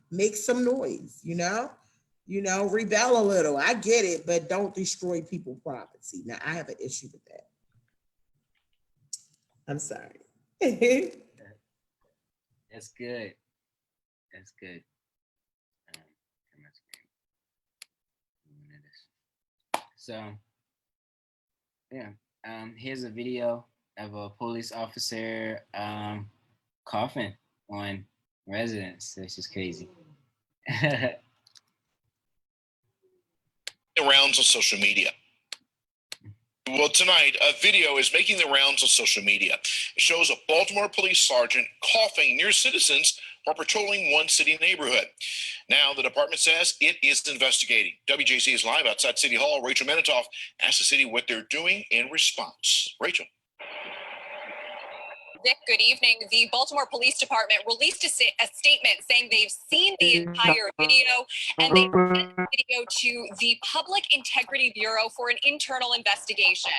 make some noise, rebel a little. I get it, but don't destroy people's property. Now I have an issue with that. I'm sorry. That's good. That's good. So, yeah. Here's a video of a police officer coughing on residents. This is crazy. The rounds of social media. Well, tonight, a video is making the rounds of social media. It shows a Baltimore police sergeant coughing near citizens while patrolling one city neighborhood. Now, the department says it is investigating. WJC is live outside City Hall. Rachel Menitoff asked the city what they're doing in response. Rachel. Zeke, good evening. The Baltimore Police Department released a statement saying they've seen the entire video and they sent the video to the Public Integrity Bureau for an internal investigation.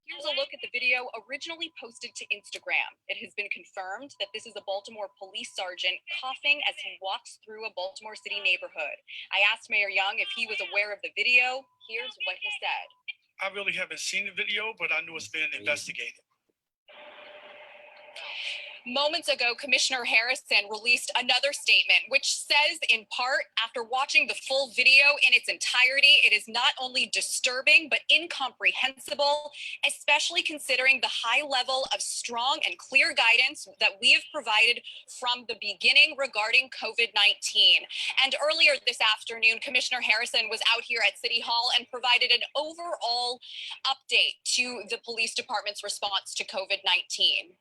Here's a look at the video originally posted to Instagram. It has been confirmed that this is a Baltimore police sergeant coughing as he walks through a Baltimore City neighborhood. I asked Mayor Young if he was aware of the video. Here's what he said. I really haven't seen the video, but I know it's being investigated. Moments ago, Commissioner Harrison released another statement, which says, in part, after watching the full video in its entirety, it is not only disturbing, but incomprehensible, especially considering the high level of strong and clear guidance that we have provided from the beginning regarding COVID-19. And earlier this afternoon, Commissioner Harrison was out here at City Hall and provided an overall update to the police department's response to COVID-19.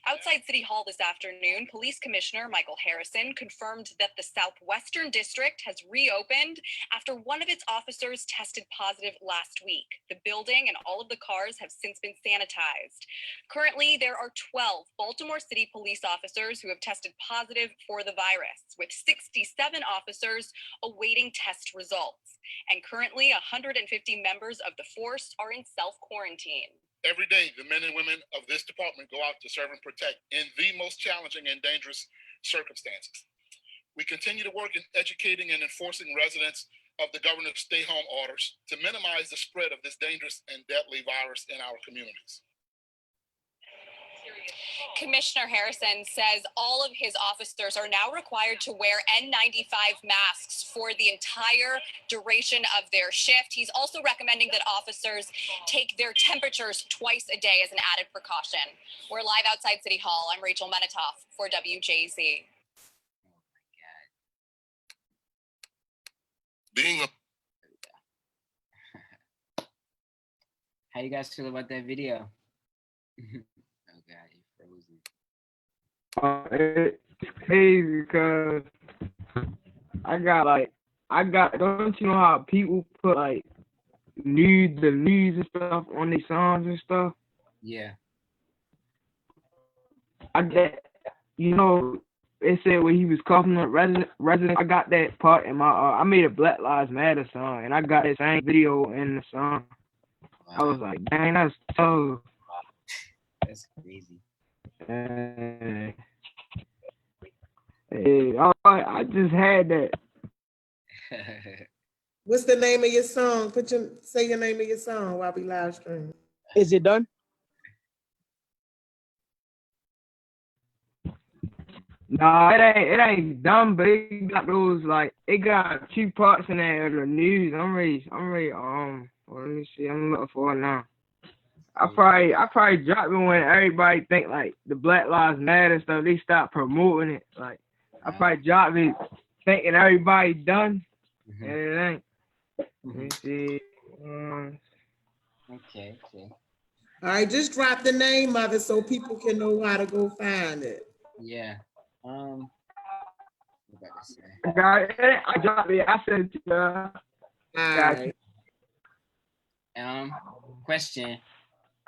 Outside City Hall this afternoon, Police Commissioner Michael Harrison confirmed that the Southwestern District has reopened after one of its officers tested positive last week. The building and all of the cars have since been sanitized. Currently, there are 12 Baltimore City police officers who have tested positive for the virus, with 67 officers awaiting test results. And currently, 150 members of the force are in self-quarantine. Every day, the men and women of this department go out to serve and protect in the most challenging and dangerous circumstances. We continue to work in educating and enforcing residents of the governor's stay-home orders to minimize the spread of this dangerous and deadly virus in our communities. Commissioner Harrison says all of his officers are now required to wear N95 masks for the entire duration of their shift. He's also recommending that officers take their temperatures twice a day as an added precaution. We're live outside City Hall. I'm Rachel Menitoff for WJZ. How you guys feel about that video? Oh God, you frozen. It's crazy because don't you know how people put like the news and stuff on their songs and stuff? Yeah. I get, it said when he was coughing up resident. I got that part in my, I made a Black Lives Matter song and I got that same video in the song. Wow. I was like, dang, that's tough. That's crazy. Hey, I just had that. What's the name of your song? Say your name of your song while we live stream. Is it done? No, it ain't done, but it got those it got 2 parts in there. The news. I'm ready. Let me see. I'm looking for it now. I probably drop it when everybody think the Black Lives Matter stuff. They stop promoting it. I probably drop it thinking everybody done, and it ain't. Let me see. Okay. All right, just drop the name of it so people can know how to go find it. Yeah. What about to say? I dropped it. I sent it to you. Question.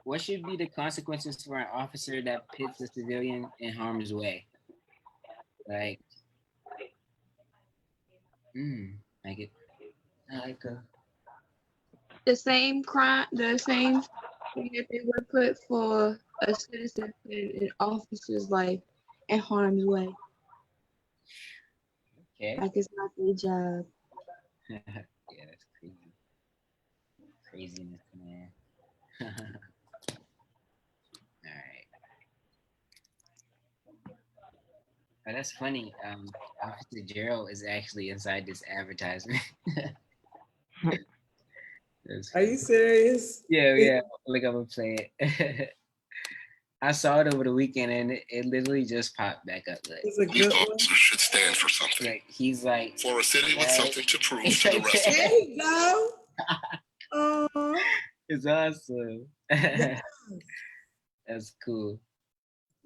What should be the consequences for an officer that puts a civilian in harm's way? The same crime, the same thing that they would put for a citizen putting an officer's life in harm's way. Okay. It's not their job. Yeah, that's crazy. Craziness, man. All right. Oh, that's funny. Officer Gerald is actually inside this advertisement. Are you serious? Yeah. Look, I'm gonna play it. I saw it over the weekend and it literally just popped back up. It's a good one. Should stand for something. He's for a city with something to prove to the rest of There you go. It's awesome. That's cool.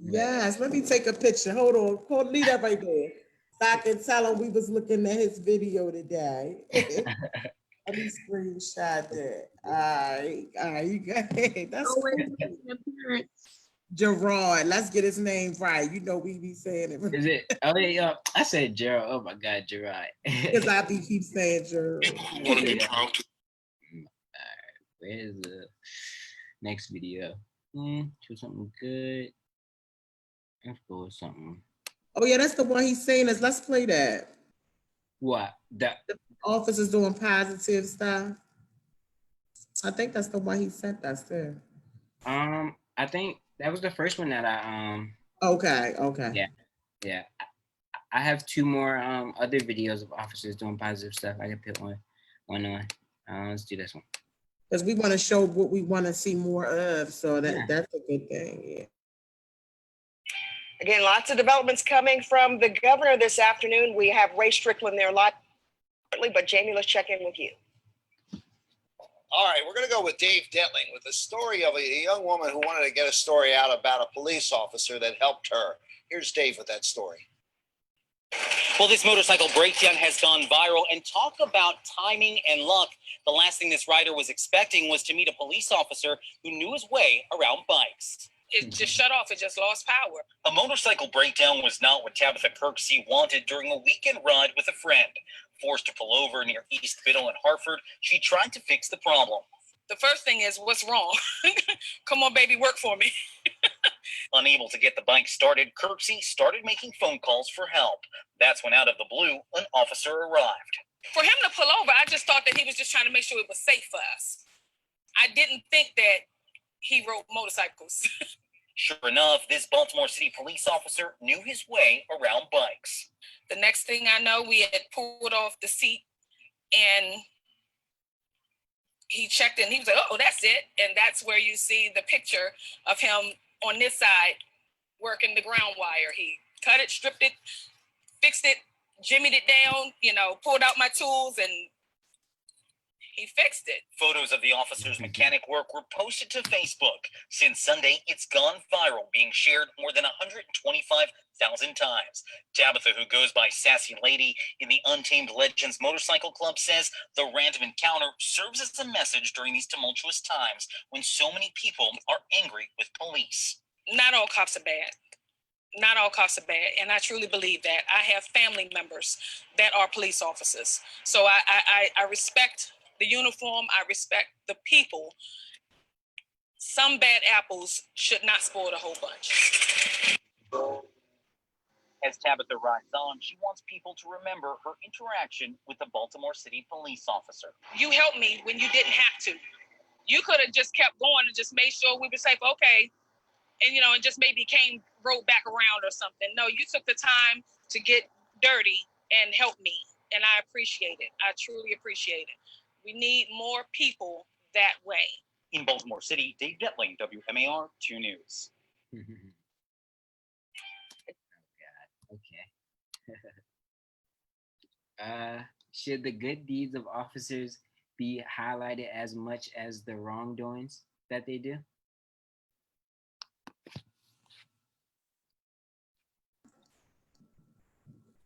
Yes, let me take a picture. Hold on, leave that right there. So I can tell him we was looking at his video today. Let me screenshot that. All right, you got it. That's cool. Gerard, let's get his name right. We be saying it. Is it? Oh yeah, I said Gerald. Oh my God, Gerard. Because I keep saying Gerald. Want to be proud to. Alright, where's the next video? Choose something good. Let's go with something. Oh yeah, that's the one he's saying is. Let's play that. What? The officers doing positive stuff. I think that's the one he sent us too. I think that was the first one that I Okay. yeah, yeah. I have two more other videos of officers doing positive stuff. I can put one on. Let's do this one. Because we want to show what we want to see more of. So Yeah. that's a good thing. Yeah. Again, lots of developments coming from the governor this afternoon. We have Ray Strickland there live, but Jamie, let's check in with you. All right, we're going to go with Dave Detling with the story of a young woman who wanted to get a story out about a police officer that helped her. Here's Dave with that story. Well, this motorcycle breakdown has gone viral, and talk about timing and luck. The last thing this rider was expecting was to meet a police officer who knew his way around bikes. It just shut off. It just lost power. A motorcycle breakdown was not what Tabitha Kirksey wanted during a weekend ride with a friend. Forced to pull over near East Middle in Hartford, she tried to fix the problem. The first thing is, what's wrong? Come on, baby, work for me. Unable to get the bike started, Kirksey started making phone calls for help. That's when, out of the blue, an officer arrived. For him to pull over, I just thought that he was just trying to make sure it was safe for us. I didn't think that he rode motorcycles. Sure enough, this Baltimore City police officer knew his way around bikes. The next thing I know, we had pulled off the seat, and he checked in. He was like, oh, that's it. And that's where you see the picture of him on this side working the ground wire. He cut it, stripped it, fixed it, jimmied it down, pulled out my tools, and he fixed it. Photos of the officer's mechanic work were posted to Facebook. Since Sunday, it's gone viral, being shared more than 125,000 times. Tabitha, who goes by Sassy Lady in the Untamed Legends Motorcycle Club, says the random encounter serves as a message during these tumultuous times when so many people are angry with police. Not all cops are bad. Not all cops are bad, and I truly believe that. I have family members that are police officers. So I respect the uniform. I respect the people. Some bad apples should not spoil the whole bunch. As Tabitha rides on, she wants people to remember her interaction with the Baltimore City police officer. You helped me when you didn't have to. You could have just kept going and just made sure we were safe. Okay. And, and just maybe rode back around or something. No, you took the time to get dirty and help me. And I appreciate it. I truly appreciate it. We need more people that way. In Baltimore City, Dave Detling, WMAR 2 News. Oh, God. Okay. Should the good deeds of officers be highlighted as much as the wrongdoings that they do?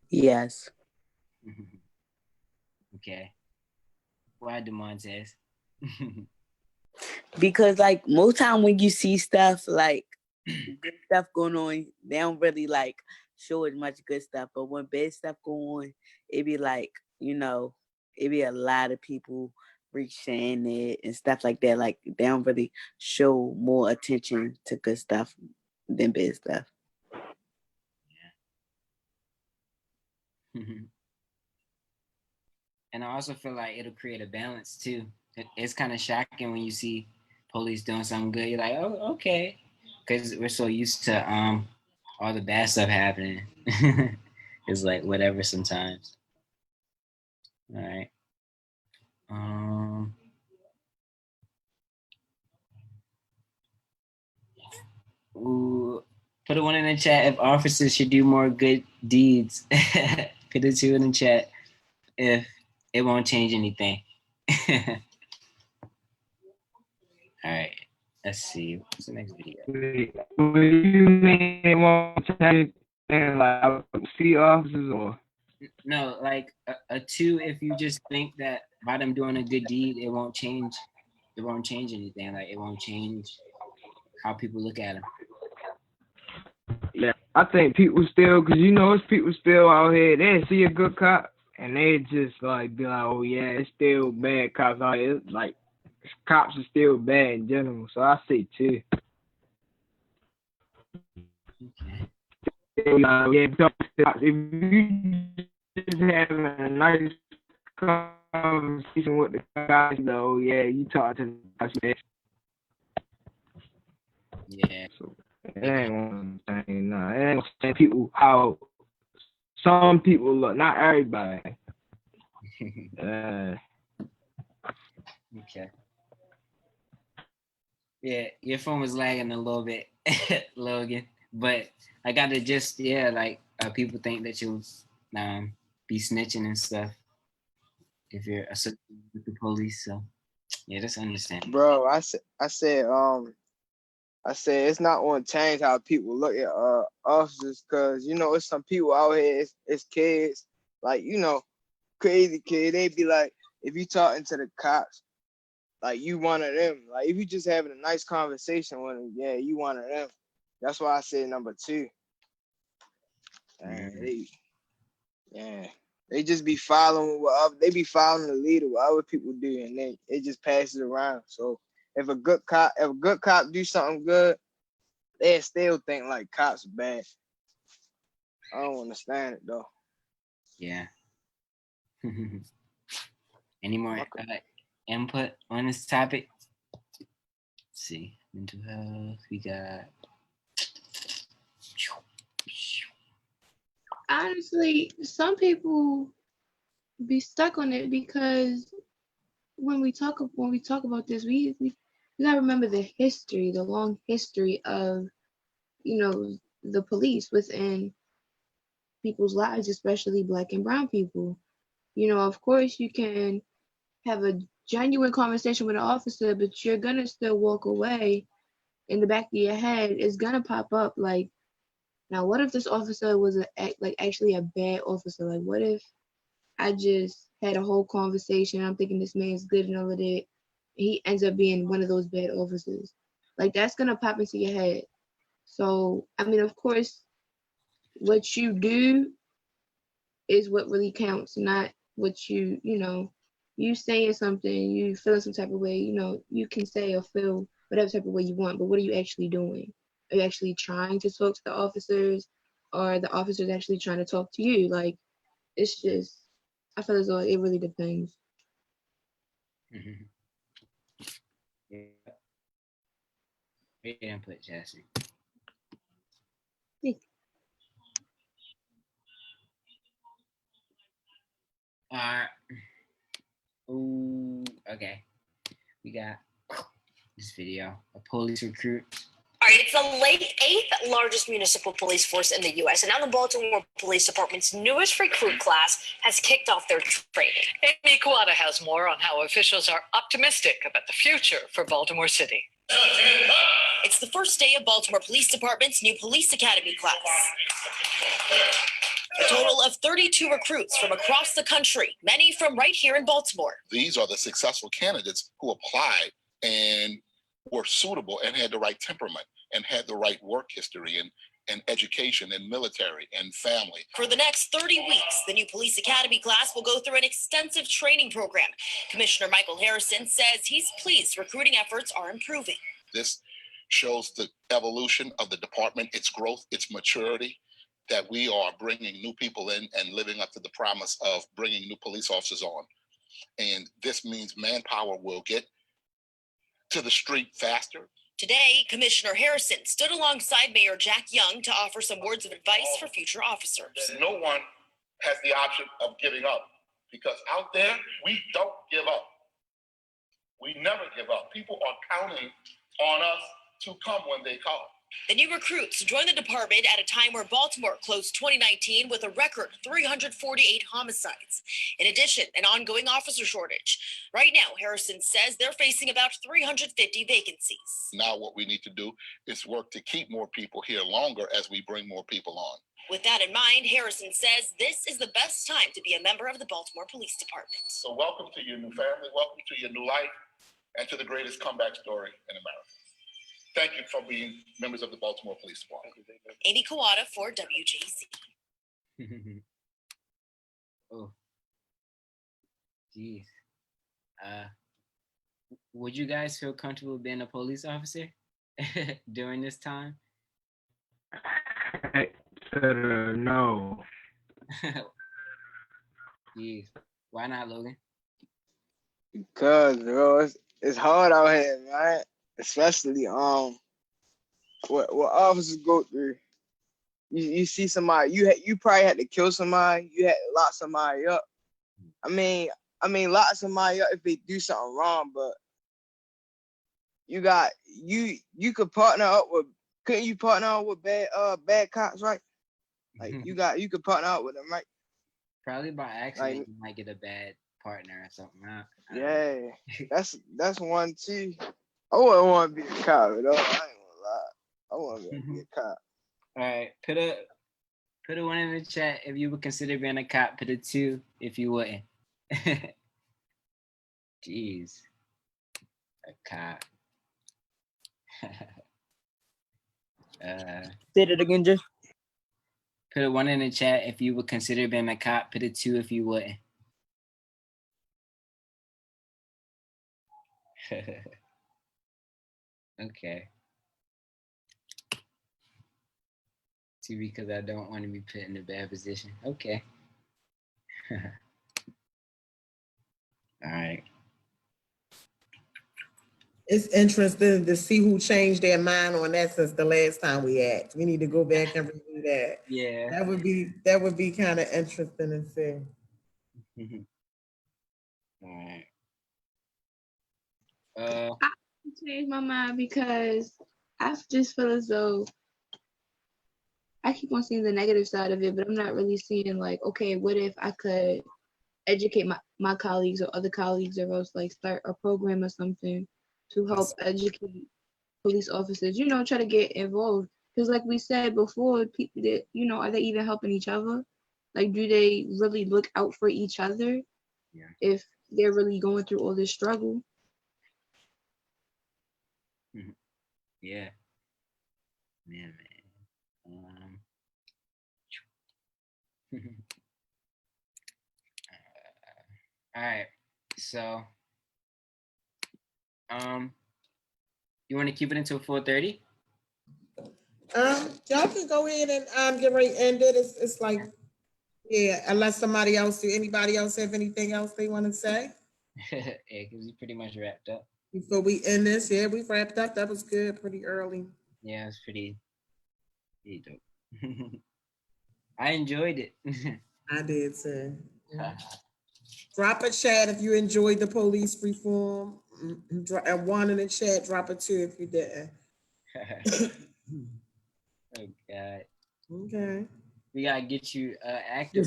Yes. Okay. Why, DeMontez? Because like most time when you see stuff like good stuff going on, they don't really like show as much good stuff. But when bad stuff go on, it be like, it be a lot of people reaching it and stuff like that. Like they don't really show more attention to good stuff than bad stuff. Yeah. And I also feel like it'll create a balance too. It's kind of shocking when you see police doing something good. You're like, oh, okay, because we're so used to all the bad stuff happening. It's like whatever sometimes. All right. Ooh, put a one in the chat if officers should do more good deeds. Put a two in the chat if it won't change anything. All right. Let's see. What's the next video? What do you mean they won't change anything? Like see officers or? No, like a two if you just think that by them doing a good deed, it won't change anything. Like it won't change how people look at them. Yeah, I think people still, cause it's people still out here. They see a good cop and they just like be like, oh yeah, it's still bad cops out here. It's like cops are still bad in general. So I say two. Okay. If you just having a nice conversation with the guys, though. Yeah, you talk to the guys. Yeah. So it ain't one thing. No, it ain't saying people how some people look, not everybody. Okay. Yeah, your phone was lagging a little bit, Logan. But I got to just like people think that you'll be snitching and stuff if you're associated with the police. So yeah, that's understandable. Bro, I said it's not going to change how people look at officers, because you know it's some people out here, it's kids, like, you know, crazy kid. They be like, if you talking to the cops, like, you one of them. Like, if you just having a nice conversation with them, yeah, you one of them. That's why I said number 2. They just be following they be following the leader, what other people do, and then it just passes around. So if a good cop do something good, they still think like cops are bad. I don't understand it though. Yeah. Any more input on this topic? Let's see, mental health. We got. Honestly, some people be stuck on it because when we talk about this, we gotta remember the long history of, you know, the police within people's lives, especially Black and brown people. You know, of course, you can have a genuine conversation with an officer, but you're gonna still walk away. In the back of your head, it's gonna pop up like, now what if this officer was actually a bad officer? Like, what if I just had a whole conversation, I'm thinking this man's good and all of that, he ends up being one of those bad officers? Like, that's gonna pop into your head. So, I mean, of course, what you do is what really counts, not what you saying something, you feeling some type of way, you can say or feel whatever type of way you want, but what are you actually doing? Are you actually trying to talk to the officers, or are the officers actually trying to talk to you? Like, it's just, I feel as though it really depends. Mm-hmm. Yeah. Great input, Jesse. Ooh, okay. We got this video. A police recruit. All right, it's the eighth largest municipal police force in the U.S., and now the Baltimore Police Department's newest recruit class has kicked off their training. Amy Kawada has more on how officials are optimistic about the future for Baltimore City. It's the first day of Baltimore Police Department's new police academy class. A total of 32 recruits from across the country, many from right here in Baltimore. These are the successful candidates who applied and were suitable and had the right temperament and had the right work history and education and military and family. For the next 30 weeks, the new police academy class will go through an extensive training program. Commissioner Michael Harrison says he's pleased recruiting efforts are improving. This shows the evolution of the department, its growth, its maturity, that we are bringing new people in and living up to the promise of bringing new police officers on. And this means manpower will get to the street faster. Today, Commissioner Harrison stood alongside Mayor Jack Young to offer some words of advice for future officers. No one has the option of giving up, because out there, we don't give up. We never give up. People are counting on us to come when they call. The new recruits joined the department at a time where Baltimore closed 2019 with a record 348 homicides. In addition, an ongoing officer shortage. Right now, Harrison says they're facing about 350 vacancies. Now what we need to do is work to keep more people here longer as we bring more people on. With that in mind, Harrison says this is the best time to be a member of the Baltimore Police Department. So welcome to your new family, welcome to your new life, and to the greatest comeback story in America. Thank you for being members of the Baltimore Police Department. Amy Kawada for WJZ. Oh, geez. Would you guys feel comfortable being a police officer during this time? No. Jeez. Why not, Logan? Because bro, it's hard out here, man. Especially what officers go through. You see somebody, you probably had to kill somebody, you had to lock somebody up. I mean lock somebody up if they do something wrong, but you could partner up with, couldn't you partner up with bad cops, right? Like you could partner up with them, right? Probably by accident Like, you might get a bad partner or something. yeah, that's one too. I wouldn't want to be a cop, you know. I ain't gonna lie. I want to be a cop. All right, put a 1 in the chat if you would consider being a cop. Put a 2 if you wouldn't. Jeez, a cop. Say that again, Jay. Put a 1 in the chat if you would consider being a cop. Put a 2 if you wouldn't. Okay. 2 because I don't want to be put in a bad position. Okay. All right. It's interesting to see who changed their mind on that since the last time we asked. We need to go back and review that. Yeah. That would be kind of interesting to see. All right. I changed my mind because I just feel as though I keep on seeing the negative side of it, but I'm not really seeing like, okay, what if I could educate my colleagues or other colleagues, or else like start a program or something to help educate police officers, try to get involved. Because like we said before, people that, are they even helping each other? Like, do they really look out for each other? Yeah. If they're really going through all this struggle? Yeah. Man. All right. So, you want to keep it until 4:30? Y'all can go ahead and get ready to end it. It's like, yeah, unless anybody else have anything else they want to say? Yeah, because we pretty much wrapped up. Before we end this, yeah, we wrapped up. That was good, pretty early. Yeah, it was pretty dope. I enjoyed it. I did too. Drop a chat if you enjoyed the police reform. And 1 in the chat, drop a 2 if you didn't. Oh God. Okay. We gotta get you active.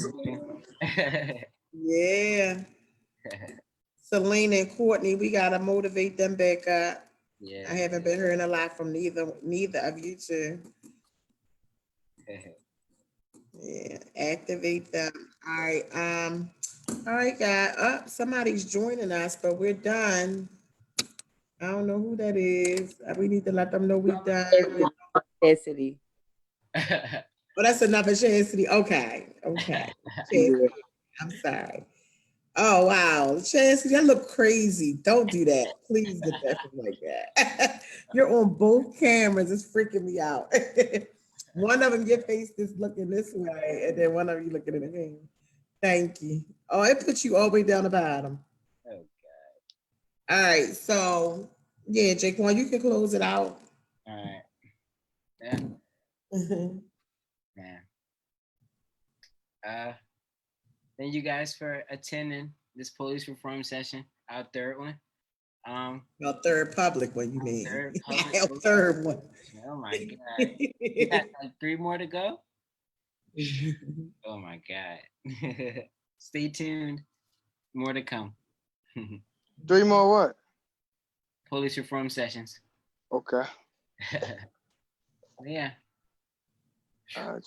Yeah. Selena and Courtney, we gotta motivate them back up. Yeah. I haven't been hearing a lot from neither of you two. Yeah, activate them. All right. All right, guys. Somebody's joining us, but we're done. I don't know who that is. We need to let them know we're done. City. Well, that's another Chastity. Okay. Chastity. I'm sorry. Oh, wow. Chastity, that look crazy. Don't do that. Please get that from like that. You're on both cameras. It's freaking me out. One of them, your face is looking this way, and then one of you looking in the camera. Thank you. Oh, it puts you all the way down the bottom. Oh, God. All right. So, yeah, Jaquan, you can close it out. All right. Yeah. Man. Thank you guys for attending this police reform session, our third one. Our third public one, you mean? Third public. Our third one. Oh my God. We got like 3 more to go. Oh my God. Stay tuned. More to come. 3 more what? Police reform sessions. Okay. Yeah. All right.